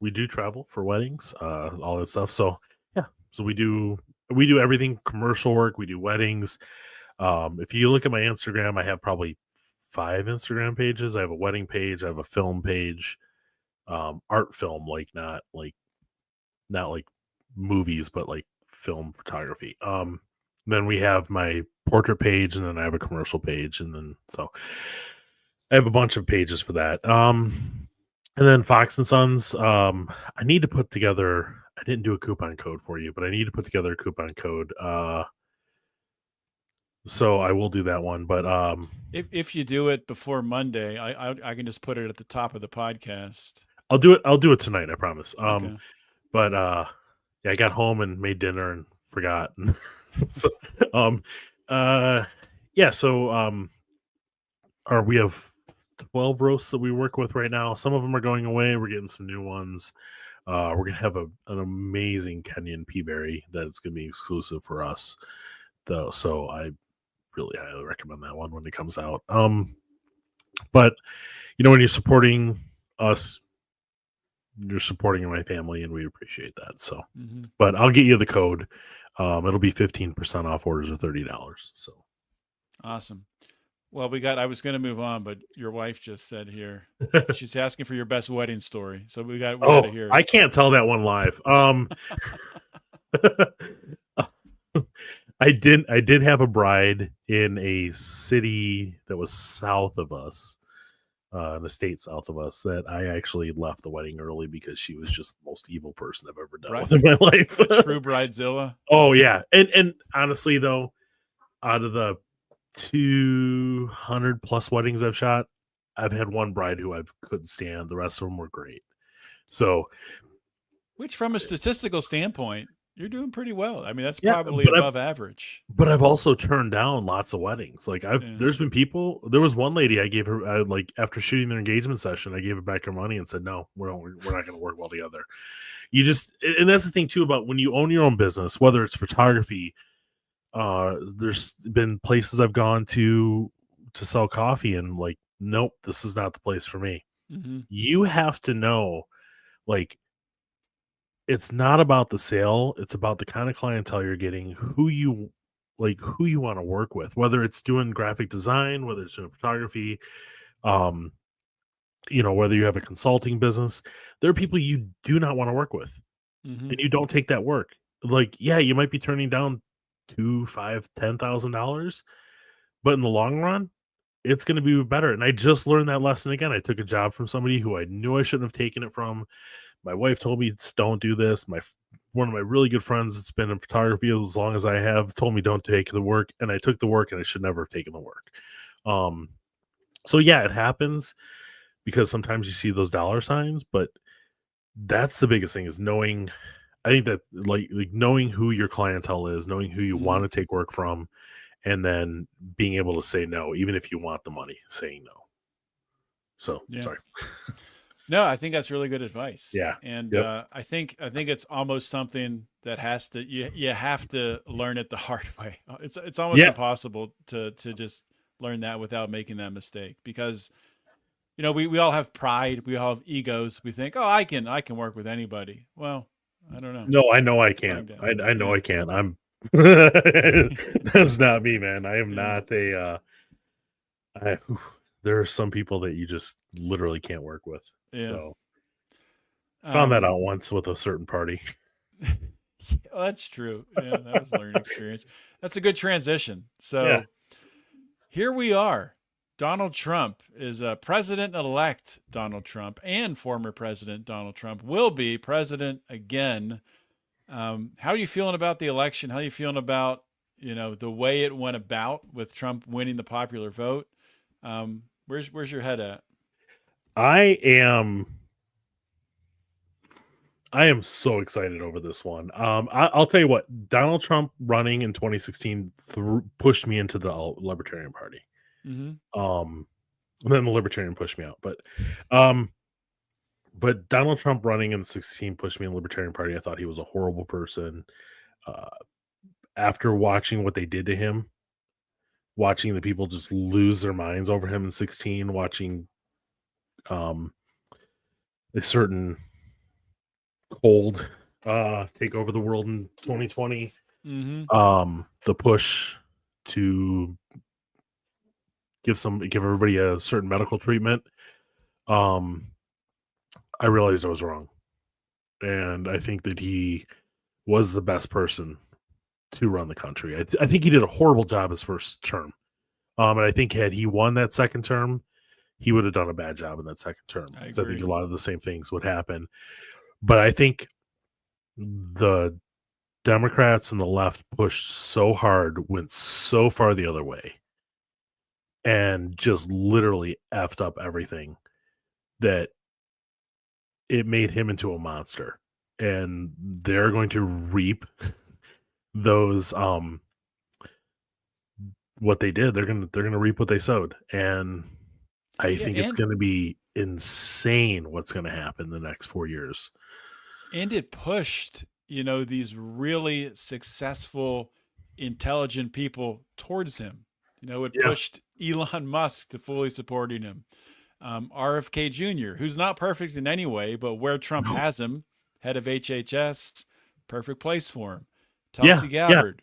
We do travel for weddings, all that stuff. So yeah, so we do everything, commercial work, we do weddings. If you look at my Instagram, I have probably 5 Instagram pages. I have a wedding page, I have a film page, art film, like not like movies, but like film photography. Then we have my portrait page, and then I have a commercial page, and then so I have a bunch of pages for that. And then Fox and Sons. I need to put together. I didn't do a coupon code for you, but I need to put together a coupon code. So I will do that one. But if you do it before Monday, I can just put it at the top of the podcast. I'll do it. I'll do it tonight. I promise. Okay. But yeah, I got home and made dinner and forgot. So, yeah. So, we have 12 roasts that we work with right now. Some of them are going away. We're getting some new ones. We're gonna have an amazing Kenyan peaberry that is gonna be exclusive for us, though. So I really highly recommend that one when it comes out. But when you're supporting us, you're supporting my family, and we appreciate that. So, Hmm. but I'll get you the code. It'll be 15% off orders of $30. So Awesome. Well, I was going to move on, but your wife just said here she's asking for your best wedding story. So we got to oh, hear I it. can't tell that one live. I did have a bride in a city that was south of us, in the state south of us, that I actually left the wedding early because she was just the most evil person I've ever dealt with in my life. A true bridezilla. Oh yeah, and honestly though, out of the 200 plus weddings I've shot, I've had one bride who I couldn't stand. The rest of them were great. So Which, from a statistical standpoint, You're doing pretty well. I mean, that's Yeah, probably above average. but I've also turned down lots of weddings. Like Yeah. there's been people. There was one lady I gave her like after shooting their engagement session, I gave her back her money and said, "No, we're not going to work well together." You just, and that's the thing too about when you own your own business, whether it's photography. There's been places I've gone to sell coffee, and like, nope, this is not the place for me. Mm-hmm. You have to know, like, it's not about the sale, it's about the kind of clientele you're getting, who you want to work with, whether it's doing graphic design, whether it's doing photography, um, whether you have a consulting business. There are people you do not want to work with, Mm-hmm. and you don't take that work. Like, yeah, you might be turning down $2, $5, $10,000, but in the long run, it's going to be better. And I just learned that lesson again. I took a job from somebody who I knew I shouldn't have taken it from. My wife told me, don't do this. One of my really good friends that's been in photography as long as I have told me don't take the work, and I took the work, and I should never have taken the work. So yeah, it happens because sometimes you see those dollar signs, but that's the biggest thing is knowing. I think that like knowing who your clientele is, knowing who you Mm-hmm. want to take work from, and then being able to say no, even if you want the money, saying no. So Yeah. sorry. No, I think that's really good advice. Yeah. And Yep. I think it's almost something that has to you have to learn it the hard way. It's almost Yeah. impossible to just learn that without making that mistake, because we all have pride, we all have egos. We think, oh, I can work with anybody. Well, I don't know. No, I know I can't. Find out. I know Yeah. I can't. I'm that's not me, man. I am Yeah. not a there are some people that you just literally can't work with. Yeah. So found that Um, out once with a certain party. well, that's true. Yeah, that was a learning experience. That's a good transition. So Yeah. here we are. Donald Trump is President-elect Donald Trump, and former President Donald Trump will be president again. How are you feeling about the election? How are you feeling about, the way it went about with Trump winning the popular vote? Where's your head at? I am so excited over this one. I'll tell you what, Donald Trump running in 2016 pushed me into the Libertarian Party. Mm-hmm. And then the Libertarian pushed me out, but Donald Trump running in 16 pushed me in the Libertarian Party. I thought he was a horrible person. After watching what they did to him, watching the people just lose their minds over him in 16, watching a certain cold take over the world in 2020, Mm-hmm. the push to give everybody a certain medical treatment, I realized I was wrong, and I think that he was the best person to run the country. I think he did a horrible job his first term, and I think had he won that second term, he would have done a bad job in that second term. I So I think agree. a lot of the same things would happen, but I think the Democrats and the left pushed so hard, went so far the other way, and just literally effed up everything that it made him into a monster. And they're going to reap those what they did. They're gonna reap what they sowed. And I think it's gonna be insane what's gonna happen the next 4 years. And it pushed, these really successful, intelligent people towards him. It Yeah. pushed Elon Musk to fully supporting him. RFK Jr., who's not perfect in any way, but where Trump No. has him, head of HHS, perfect place for him. Yeah, Tulsi yeah. Gabbard,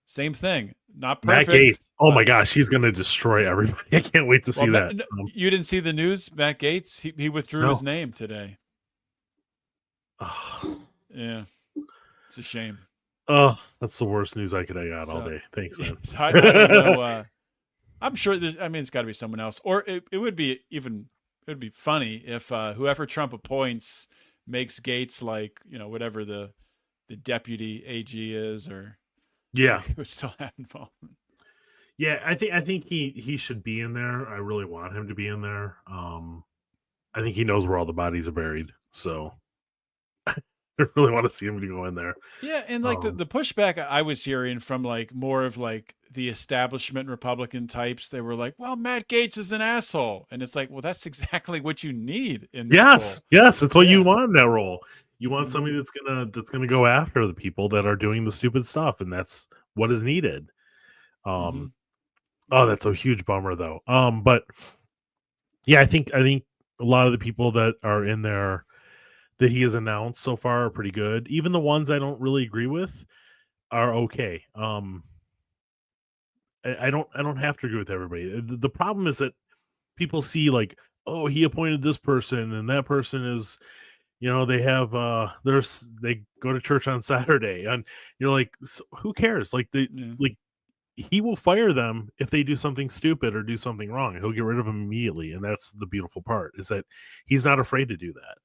same thing. Not perfect. Matt Gaetz. Oh my gosh, he's gonna destroy everybody. I can't wait to see that. You didn't see the news? Matt Gaetz, he withdrew his name today. Yeah, it's a shame. Oh, that's the worst news I could have got all day. Thanks, man. So I don't know. I'm sure it's got to be someone else, or it would be funny if whoever Trump appoints makes Gates like whatever the deputy AG is, or yeah, he would still have involvement. Yeah, I think he should be in there. I really want him to be in there. I think he knows where all the bodies are buried. So I really want to see him to go in there. Yeah, and like Um, the pushback I was hearing from like more of like the establishment Republican types, they were like, "Well, Matt Gaetz is an asshole," and it's like, well, that's exactly what you need in that role. yes, it's what you Yeah. want in that role. You want Hmm. somebody that's gonna go after the people that are doing the stupid stuff, and that's what is needed. Hmm. Um, oh, that's a huge bummer though. But yeah, I think a lot of the people that are in there that he has announced so far are pretty good. Even the ones I don't really agree with are okay. I don't have to agree with everybody. The problem is that people see like, oh, he appointed this person and that person is, they have they go to church on Saturday, and you're like, so who cares? Like Yeah. like he will fire them if they do something stupid or do something wrong. He'll get rid of them immediately, and that's the beautiful part, is that he's not afraid to do that.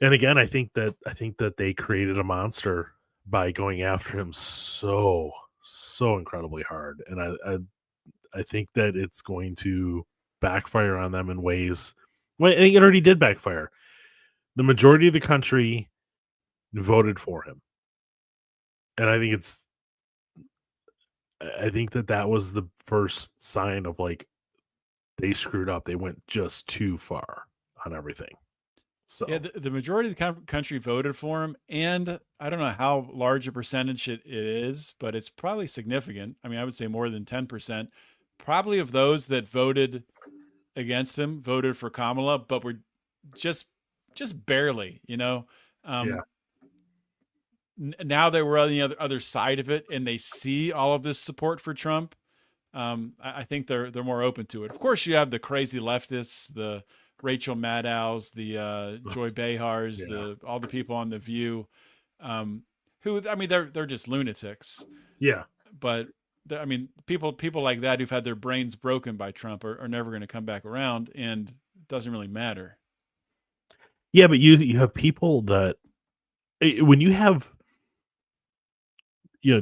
And again, I think that they created a monster by going after him so incredibly hard, and I think that it's going to backfire on them in ways. Well, I think it already did backfire. The majority of the country voted for him, and I think that was the first sign of like they screwed up. They went just too far on everything. Yeah, So the majority of the country voted for him, and I don't know how large a percentage it is, but it's probably significant. I mean, I would say more than 10%. Probably of those that voted against him voted for Kamala, but were just just barely, you know. yeah, Um, Now they were on the other side of it, and they see all of this support for Trump. I think they're more open to it. Of course, you have the crazy leftists, the Rachel Maddows, the Joy Behars, yeah, the all the people on the View, who I mean they're just lunatics. yeah, But I mean people like that who've had their brains broken by Trump are never going to come back around, and it doesn't really matter. yeah. But you have people that when you have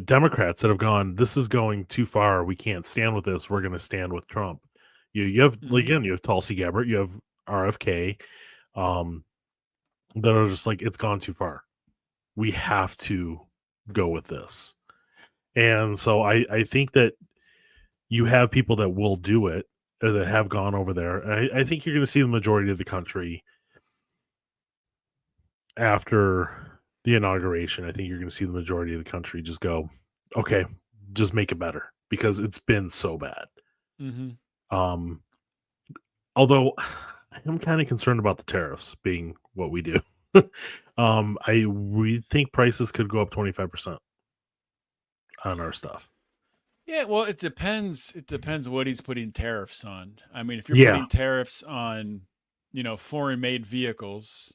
Democrats that have gone, this is going too far. We can't stand with this. We're going to stand with Trump. You have like, Hmm. again, you have Tulsi Gabbard, you have RFK, um, that are just like, it's gone too far. We have to go with this. And so I think that you have people that will do it, or that have gone over there. And I think you're going to see the majority of the country after the inauguration. I think you're going to see the majority of the country just go, okay, just make it better, because it's been so bad. Hmm. Um, although I'm kind of concerned about the tariffs being what we do. We think prices could go up 25% on our stuff. Yeah, well, it depends. It depends what he's putting tariffs on. I mean, if you're Yeah, putting tariffs on, foreign-made vehicles,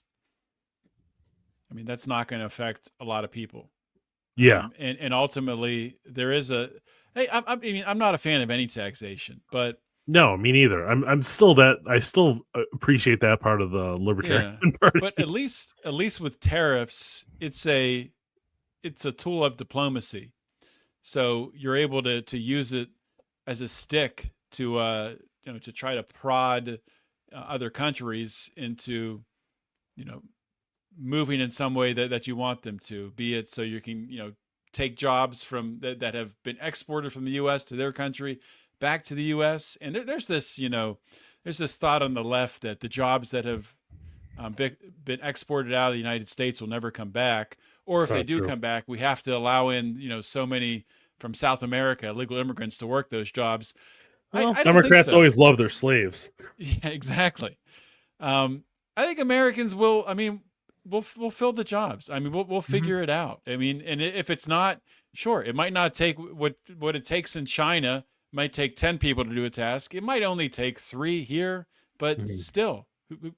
I mean, that's not going to affect a lot of people. yeah. And ultimately, there is a. Hey, I mean, I'm not a fan of any taxation, but No, me neither. I'm still that. I still appreciate that part of the Libertarian yeah, but Party. at least with tariffs, it's a tool of diplomacy. So you're able to use it as a stick to to try to prod other countries into you know moving in some way that you want them to, be it so you can take jobs from that have been exported from the US to their country back to the US. And there's this thought on the left that the jobs that have been exported out of the United States will never come back, or It's if they not do true. come back, we have to allow in so many from South America illegal immigrants to work those jobs. I, Well, I don't think Democrats so. always love their slaves. Yeah, exactly. I think Americans will. I mean, we'll fill the jobs. I mean, we'll Mhm. figure it out. I mean, and if it's not, sure, it might not take what it takes in China. It might take 10 people to do a task. It might only take 3 here, but Mhm. still,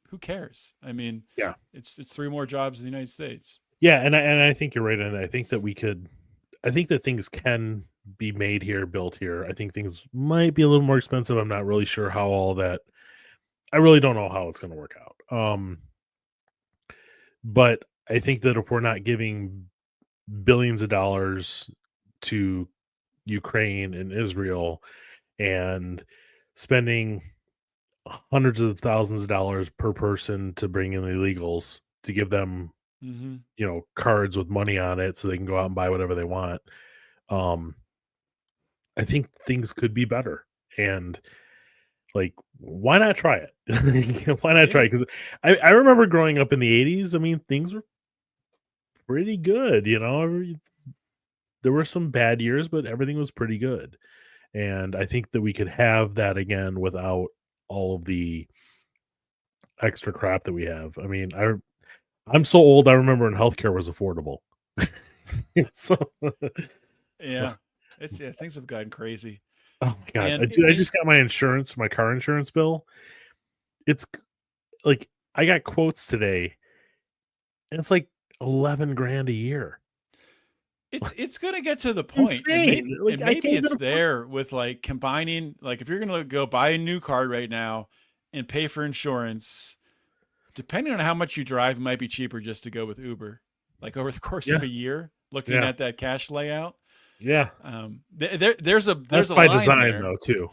who cares? I mean, Yeah, it's 3 more jobs in the United States. yeah, and I think you're right, and I think that we could. I think that things can be made here, built here. I think things might be a little more expensive. I'm not really sure how all that. I really don't know how it's going to work out. But I think that if we're not giving billions of dollars to Ukraine and Israel, and spending hundreds of thousands of dollars per person to bring in illegals to give them Mm-hmm. cards with money on it so they can go out and buy whatever they want. Um, I think things could be better. And like, why not try it? Why not try Yeah. it? Because I remember growing up in the 80s. I mean, things were pretty good. There were some bad years, but everything was pretty good. And I think that we could have that again without all of the extra crap that we have. I mean, I'm so old. I remember when healthcare was affordable. so, so, Yeah. Things have gotten crazy. oh my god, And I just got my insurance, my car insurance bill. It's like I got quotes today, and it's like 11 grand a year. it's gonna get to the point, and Insane. Like I maybe can't even it's afford. there with like combining, like if you're gonna go buy a new car right now and pay for insurance, depending on how much you drive, it might be cheaper just to go with Uber. Like over the course of Yeah, a year, looking yeah, at that cash layout, yeah. there's That's a by line design, there. though, too.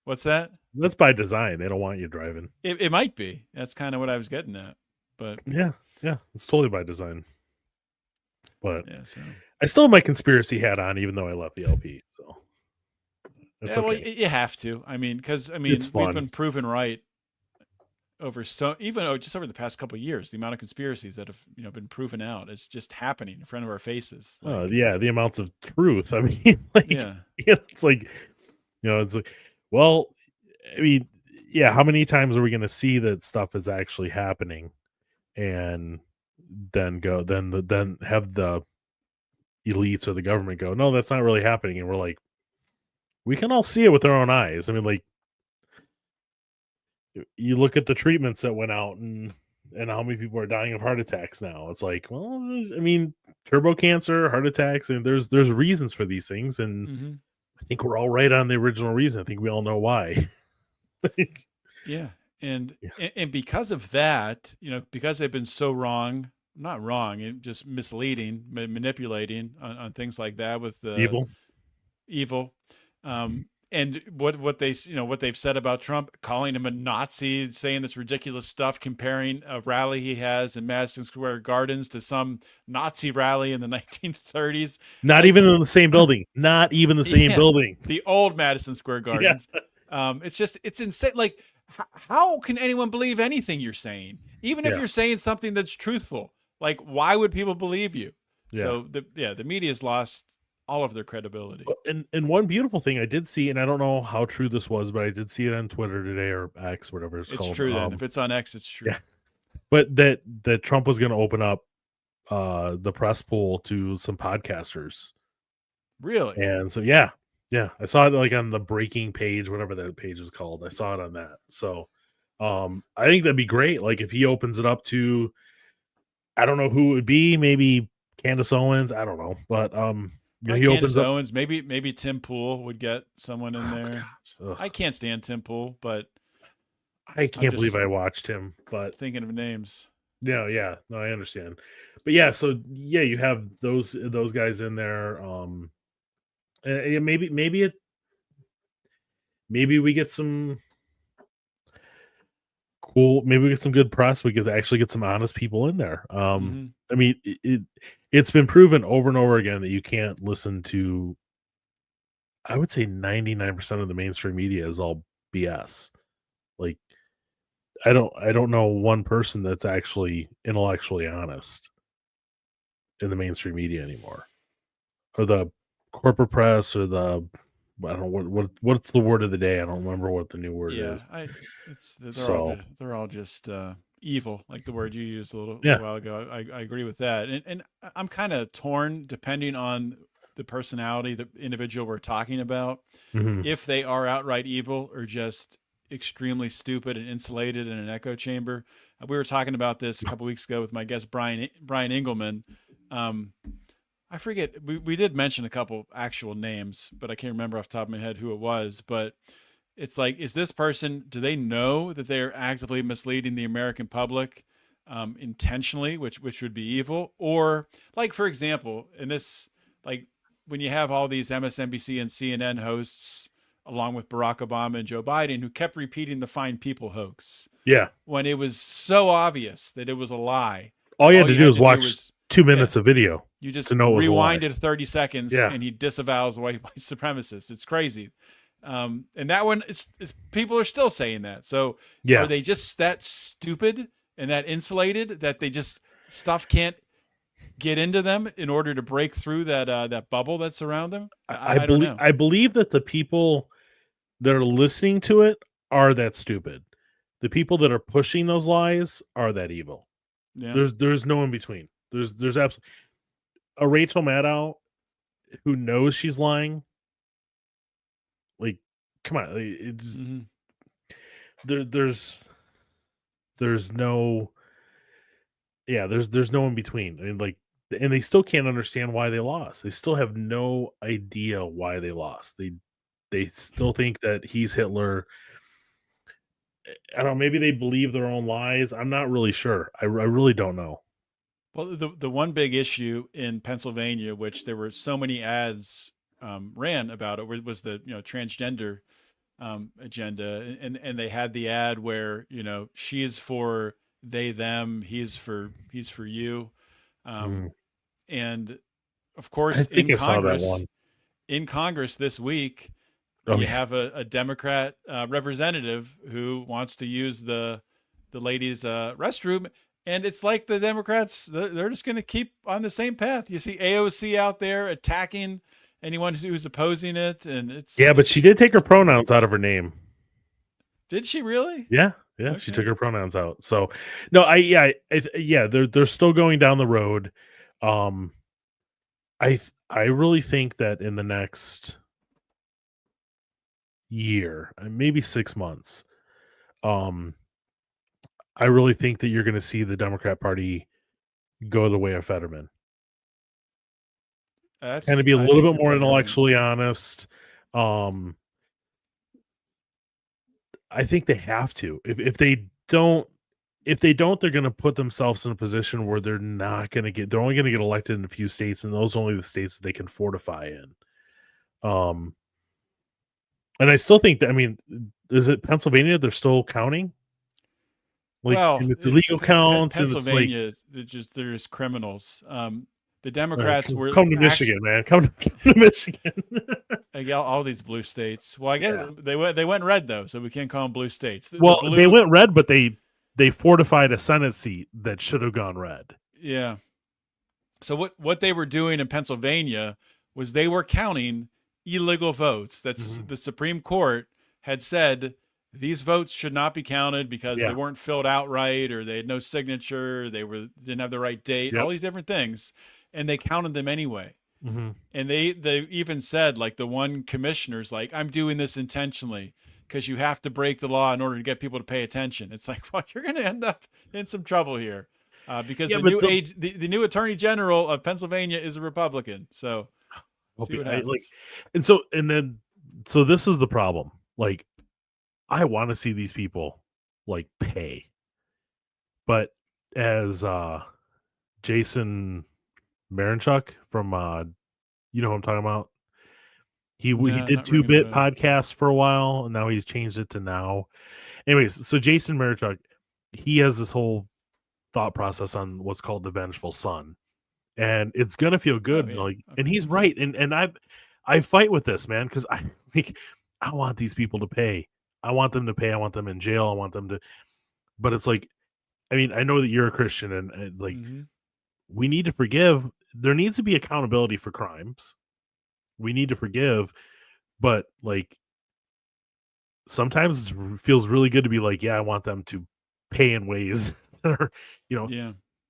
What's that? That's by design. They don't want you driving. It might be. That's kind of what I was getting at. But Yeah, yeah. It's totally by design. But yeah, so I still have my conspiracy hat on, even though I left the LP. So it's yeah, well, okay. you have to. I mean, because It's we've fun. been proven right over just over the past couple of years. The amount of conspiracies that have been proven out, it's just happening in front of our faces. Like, Yeah, the amounts of truth. I mean, like, yeah, it's like, it's like, well, I mean, yeah, how many times are we going to see that stuff is actually happening and then have the elites or the government go, no, that's not really happening. And we're like, we can all see it with our own eyes. I mean, like, you look at the treatments that went out and how many people are dying of heart attacks now. It's like, well, I mean, turbo cancer, heart attacks, and there's reasons for these things, and hmm I think we're all right on the original reason. I think we all know why. Like, yeah, and yeah. and because of that, because they've been so wrong, not wrong, just misleading, manipulating on things like that with the Evil. evil. And what they've said about Trump, calling him a Nazi, saying this ridiculous stuff, comparing a rally he has in Madison Square Gardens to some Nazi rally in the 1930s. Not Like, even in the same building. Not even the same yeah, building. the old Madison Square Yeah. Gardens. It's insane. Like, how can anyone believe anything you're saying, even if Yeah. you're saying something that's truthful? Like, why would people believe you? Yeah. So the media's lost all of their credibility. And one beautiful thing I did see, and I don't know how true this was, but I did see it on Twitter today or X, whatever it's It's called. true then. If it's on X, it's true. Yeah. But that Trump was going to open up the press pool to some podcasters. Really? And so yeah, I saw it like on the breaking page, whatever that page is called. I saw it on that. So I think that'd be great. Like if he opens it up to, I don't know who it would be, maybe Candace Owens, I don't know, but he Candace opens up. Owens, maybe Tim Pool would get someone in Oh, there. gosh, I can't stand Tim Pool, but I I'm can't believe just I watched him, but thinking of names. yeah, no, I understand. But yeah, so yeah, you have those guys in there. Maybe maybe we get some maybe we get some good press. We could actually get some honest people in there. hmm I mean, it's been proven over and over again that you can't listen to, I would say 99% of the mainstream media is all BS. Like I don't know one person that's actually intellectually honest in the mainstream media anymore. Or the corporate press or the, I don't know what's the word of the day. I don't remember what the new word Yeah, is. So they're all just evil, like the word you used a little yeah. while ago. I agree with that, and I'm kind of torn depending on the personality, the individual we're talking about, Mhm. if they are outright evil or just extremely stupid and insulated in an echo chamber. We were talking about this a couple weeks ago with my guest Brian Engelman. Um, I forget, we did mention a couple actual names, but I can't remember off the top of my head who it was. But it's like, is this person? Do they know that they are actively misleading the American public intentionally, which would be evil? Or like, for example, in this, like when you have all these MSNBC and CNN hosts along with Barack Obama and Joe Biden, who kept repeating the fine people hoax Yeah. when it was so obvious that it was a lie. All you had to do had was watch 2 minutes of video you just to know it was a lie. rewinded 30 seconds Yeah. and he disavows white supremacists. It's crazy. And that one, it's people are still saying that. So Yeah. are they just that stupid and that insulated that they just stuff can't get into them in order to break through that bubble that's around them? I don't know. I believe that the people that are listening to it are that stupid. The people that are pushing those lies are that evil. Yeah. There's no in between. There's absolutely a Rachel Maddow who knows she's lying. Like, come on, it's there's no there's no in between. I mean, like, and they still can't understand why they lost. They still have no idea why they lost. They still think that he's Hitler. I don't know, maybe they believe their own lies. I'm not really sure. I really don't know. Well, the one big issue in Pennsylvania, which there were so many ads ran about it, was the transgender agenda, and they had the ad where she is for they them, he's for you, and of course I think I saw that one. In Congress this week, Oh, you yeah. have a Democrat representative who wants to use the ladies' restroom. And it's like the Democrats, they're just going to keep on the same path. You see AOC out there attacking anyone who's opposing it. And but she did take her pronouns out of her name. Did she really? Yeah. Yeah. Okay. She took her pronouns out. So no, they're still going down the road. I really think that in the next year, maybe 6 months, I really think that you're going to see the Democrat Party go the way of Fetterman. Kind of be a little bit more intellectually honest. I think they have to. If they don't, they're going to put themselves in a position where they're not going to get. They're only going to get elected in a few states, and those are only the states that they can fortify in. And I still think that. I mean, is it Pennsylvania? They're still counting. Like, and it's illegal counts. Pennsylvania, and it's there's criminals. The Democrats were come to Michigan, man. Come to Michigan. All these blue states. Well, I guess they went red though, so we can't call them blue states. They went red, but they fortified a Senate seat that should have gone red. Yeah. So what they were doing in Pennsylvania was they were counting illegal votes. That's the Supreme Court had said these votes should not be counted because they weren't filled out right, or they had no signature, didn't have the right date, all these different things, and they counted them anyway. And they even said, like, the one commissioner's like, I'm doing this intentionally because you have to break the law in order to get people to pay attention. It's like, well, you're going to end up in some trouble here because the new Attorney General of Pennsylvania is a Republican. So see what happens. So this is the problem. Like, I want to see these people like pay, but as Jason Marinchuk from you know who I'm talking about. He did 2-Bit podcasts for a while, and now he's changed it to Now. Anyways, so Jason Marinchuk, he has this whole thought process on what's called the vengeful son, and it's gonna feel good. And he's right, and I fight with this, man, because I think I want these people to pay. I want them to pay. I want them in jail. I want them to. But it's like, I mean, I know that you're a Christian, and like, we need to forgive. There needs to be accountability for crimes. We need to forgive, but like, sometimes it feels really good to be like, yeah, I want them to pay in ways that are,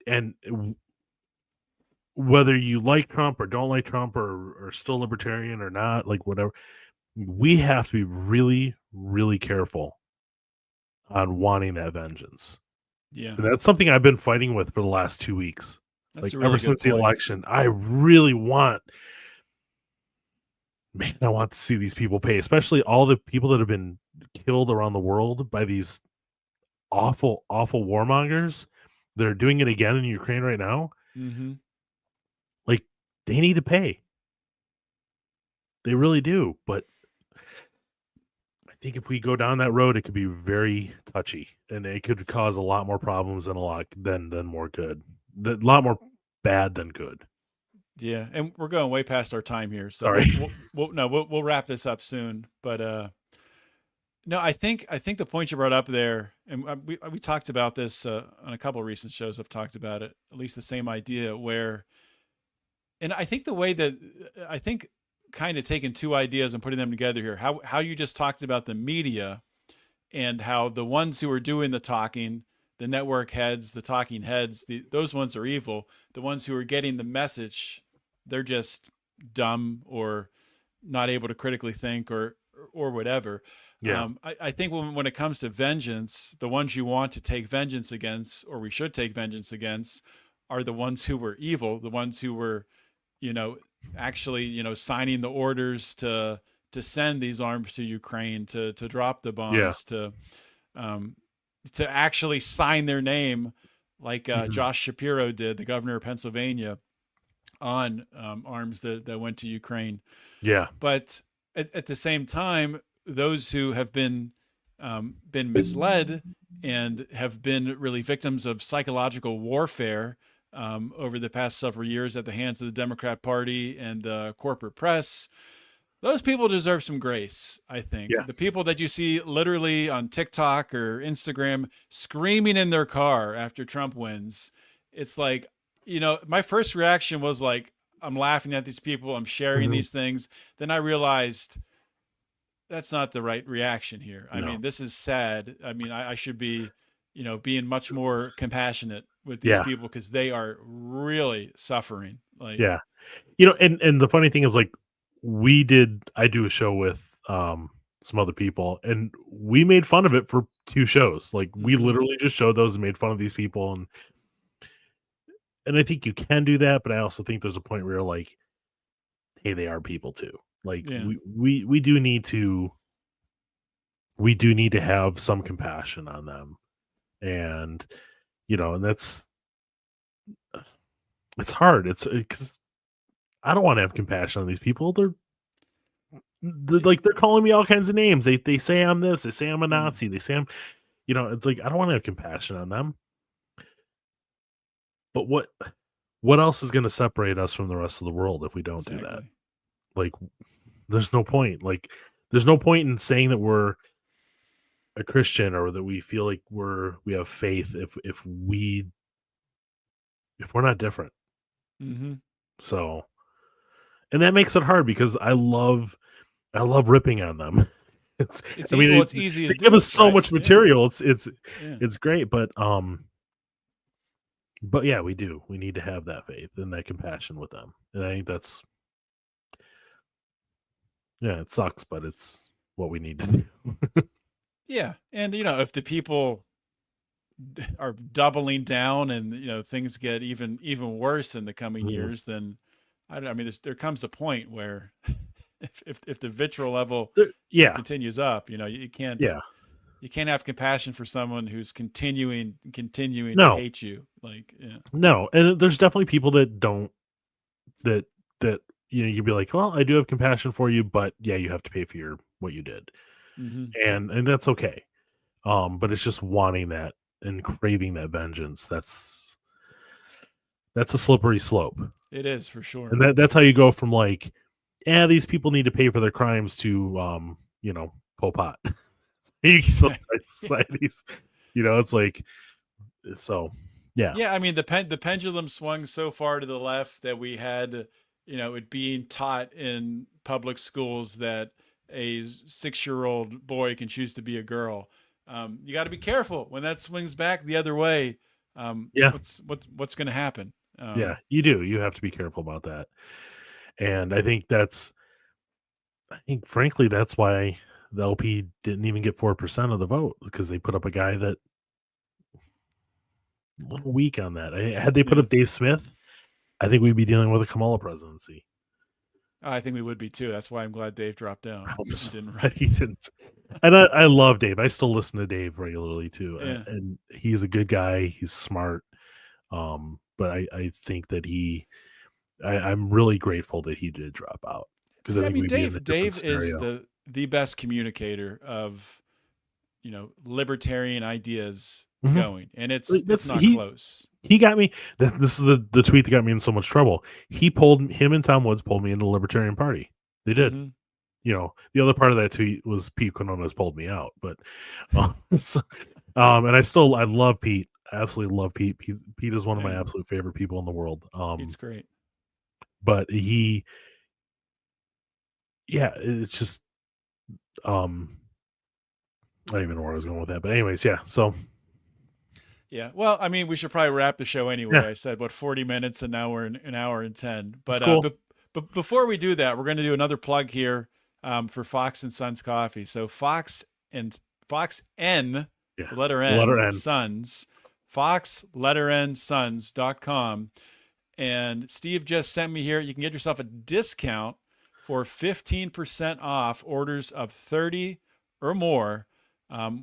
and whether you like Trump or don't like Trump or still libertarian or not, like, whatever, we have to be really, really careful on wanting that vengeance. Yeah. And that's something I've been fighting with for the last 2 weeks. That's like, ever since the election, I really want, man, I want to see these people pay, especially all the people that have been killed around the world by these awful, awful warmongers that are doing it again in Ukraine right now. Like, they need to pay. They really do. But think if we go down that road, it could be very touchy, and it could cause a lot more problems than more good. A lot more bad than good. Yeah, and we're going way past our time here, so Sorry. we'll wrap this up soon. But no, I think the point you brought up there, and we talked about this on a couple of recent shows. I've talked about it, at least the same idea. Where, and I think the way that I think kind of taking two ideas and putting them together here, how you just talked about the media and how the ones who are doing the talking, the network heads, the talking heads, those ones are evil. The ones who are getting the message, they're just dumb or not able to critically think or whatever. Yeah. I think when it comes to vengeance, the ones you want to take vengeance against, or we should take vengeance against, are the ones who were evil, the ones who were, actually, signing the orders to send these arms to Ukraine, to drop the bombs, to actually sign their name, like Josh Shapiro did, the governor of Pennsylvania, on arms that went to Ukraine. Yeah. But at the same time, those who have been misled and have been really victims of psychological warfare over the past several years at the hands of the Democrat Party and the corporate press, those people deserve some grace, I think. Yeah. The people that you see literally on TikTok or Instagram screaming in their car after Trump wins, it's like, my first reaction was like, I'm laughing at these people, I'm sharing these things. Then I realized that's not the right reaction here. I mean, this is sad. I mean, I should be, being much more compassionate with these people, because they are really suffering. Like, and the funny thing is, like, I do a show with some other people, and we made fun of it for 2 shows. Like, we literally just showed those and made fun of these people, and I think you can do that, but I also think there's a point where you're like, hey, they are people too. Like, we do need to have some compassion on them, and and it's hard. It's because I don't want to have compassion on these people. They're calling me all kinds of names. They say I'm this. They say I'm a Nazi. They say I'm, it's like, I don't want to have compassion on them. But what else is going to separate us from the rest of the world if we don't do that? Like, there's no point. Like, there's no point in saying that we're a Christian or that we feel like we have faith if we're not different. So, and that makes it hard because I love ripping on them. It's easy to they give us so much material. It's great, but yeah, we need to have that faith and that compassion with them. And I think that's, it sucks, but it's what we need to do. Yeah. And, if the people are doubling down and, things get even worse in the coming years, then there comes a point where if the vitriol level continues up, you can't have compassion for someone who's continuing to hate you. Like, no. And there's definitely people that don't, that you'd be like, well, I do have compassion for you, but you have to pay for what you did. And that's okay. But it's just wanting that and craving that vengeance. That's a slippery slope. It is, for sure. And that's how you go from like, these people need to pay for their crimes to, Pol Pot. Societies, it's like, so, yeah. Yeah, I mean, the pendulum swung so far to the left that we had, it being taught in public schools that a 6-year-old boy can choose to be a girl. You got to be careful when that swings back the other way. What's going to happen? You do. You have to be careful about that. And I think frankly, that's why the LP didn't even get 4% of the vote, because they put up a guy that a little weak on that. Had they put up Dave Smith, I think we'd be dealing with a Kamala presidency. I think we would be too. That's why I'm glad Dave dropped down. He didn't. And I love Dave. I still listen to Dave regularly too. And he's a good guy. He's smart. But I think that I'm really grateful that he did drop out, because I think Dave is the best communicator of, libertarian ideas Mhm. going, and it's That's not close. he got me. This is the tweet that got me in so much trouble. Him and Tom Woods pulled me into the Libertarian Party. They did. Mhm. The other part of that tweet was Pete Quinones pulled me out, but and I love Pete. I absolutely love Pete. Pete is one of my Yeah. absolute favorite people in the world. It's great. But it's just I don't even know where I was going with that, but anyways, yeah. So Yeah. Well, I mean, we should probably wrap the show anyway. Yeah. I said, 40 minutes, and now we're in an hour and 10. But, That's cool. but before we do that, we're going to do another plug here for Fox and Sons Coffee. So Fox N, the letter N, Sons, fox-sons.com. And Steve just sent me here. You can get yourself a discount for 15% off orders of 30 or more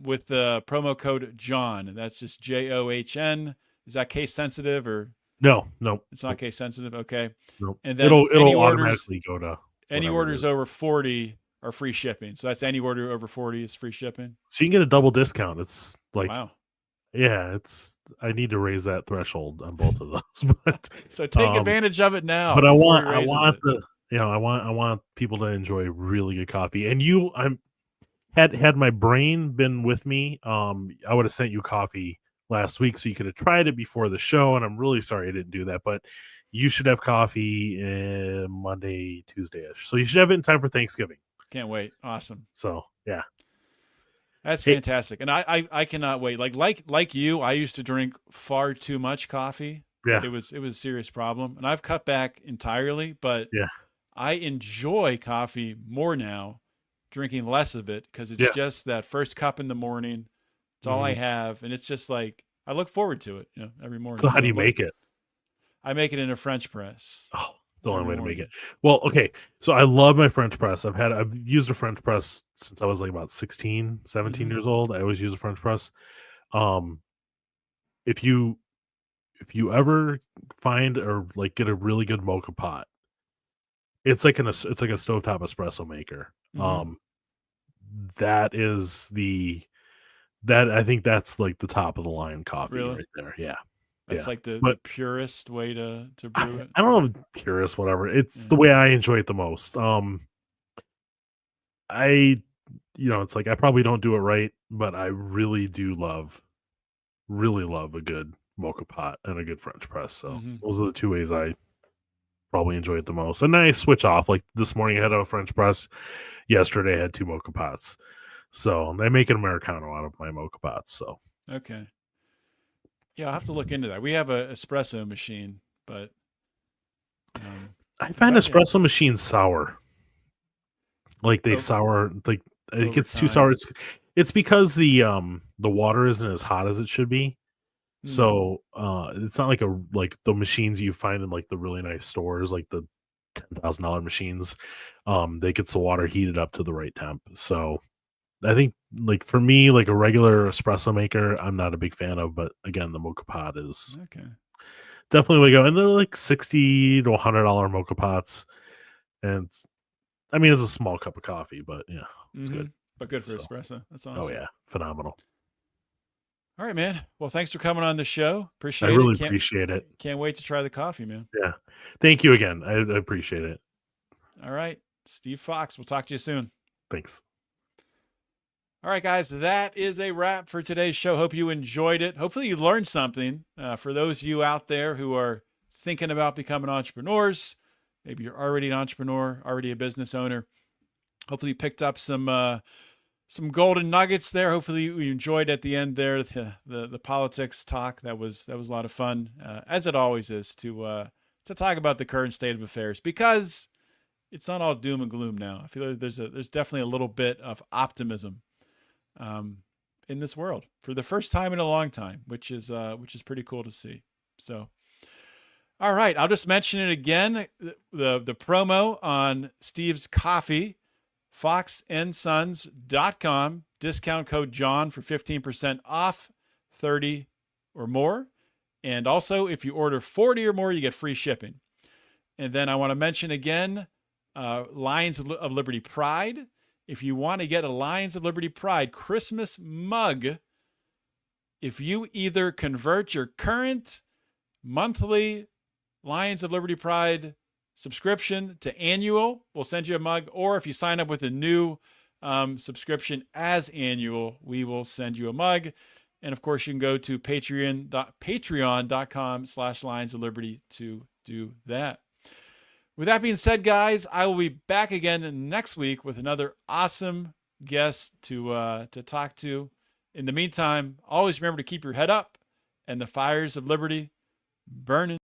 with the promo code John. And that's just JOHN. Is that case sensitive or? No, It's not case sensitive. Okay. no. And then It'll any automatically go to any whatever it orders is. over 40 are free shipping. So that's any order over 40 is free shipping. So you can get a double discount. It's like, Wow. yeah, I need to raise that threshold on both of those. But So take advantage of it now. But I before want he raises it. I want people to enjoy really good coffee. And had my brain been with me, I would have sent you coffee last week so you could have tried it before the show. And I'm really sorry I didn't do that, but you should have coffee Monday, Tuesday-ish. So you should have it in time for Thanksgiving. Can't wait. Awesome. So yeah. That's fantastic. And I cannot wait. Like you, I used to drink far too much coffee. Yeah. It was a serious problem. And I've cut back entirely, but Yeah. I enjoy coffee more now, drinking less of it, because it's just that first cup in the morning. It's all I have. And it's just like, I look forward to it, every morning. So how do you make it? I make it in a French press. Oh, the only way to make it. Well, okay. So I love my French press. I've used a French press since I was like about 16, 17 years old. I always use a French press. If you ever find or like get a really good mocha pot, it's like a stovetop espresso maker. I think that's like the top of the line coffee right there. Yeah. That's like the purest way to brew it. I don't know, purist, whatever. It's the way I enjoy it the most. It's like I probably don't do it right, but I really love a good mocha pot and a good French press. So those are the two ways I probably enjoy it the most. And I switch off. Like this morning I had a French press. Yesterday I had 2 mocha pots. So I make an Americano out of my mocha pots. So okay. Yeah, I'll have to look into that. We have an espresso machine, but I find espresso machines sour. Like they sour, like it gets too sour. It's because the water isn't as hot as it should be. So it's not like the machines you find in like the really nice stores, like the $10,000 machines. They get the water heated up to the right temp. So I think like for me, like a regular espresso maker, I'm not a big fan of, but again, the mocha pot is definitely way to go. And they're like $60 to $100 mocha pots. And it's a small cup of coffee, but yeah, it's good. But good for espresso. That's awesome. Oh yeah. Phenomenal. All right, man. Well, thanks for coming on the show. Appreciate it. I really appreciate it. Can't wait to try the coffee, man. Yeah. Thank you again. I appreciate it. All right. Steve Fox. We'll talk to you soon. Thanks. All right, guys, that is a wrap for today's show. Hope you enjoyed it. Hopefully you learned something. For those of you out there who are thinking about becoming entrepreneurs, maybe you're already an entrepreneur, already a business owner. Hopefully you picked up some golden nuggets there. Hopefully you enjoyed at the end there the politics talk. That was a lot of fun, as it always is, to talk about the current state of affairs, because it's not all doom and gloom now. I feel like there's definitely a little bit of optimism in this world for the first time in a long time, which is pretty cool to see. So, all right, I'll just mention it again. The promo on Steve's coffee, foxandsons.com, discount code John for 15% off 30 or more. And also, if you order 40 or more, you get free shipping. And then I want to mention again, Lions of Liberty Pride if you want to get a Lions of Liberty Pride Christmas mug, if you either convert your current monthly Lions of Liberty Pride subscription to annual, we'll send you a mug. Or if you sign up with a new subscription as annual, we will send you a mug. And of course, you can go to patreon.com/Lions of Liberty to do that. With that being said, guys, I will be back again next week with another awesome guest to talk to. In the meantime, always remember to keep your head up and the fires of liberty burning.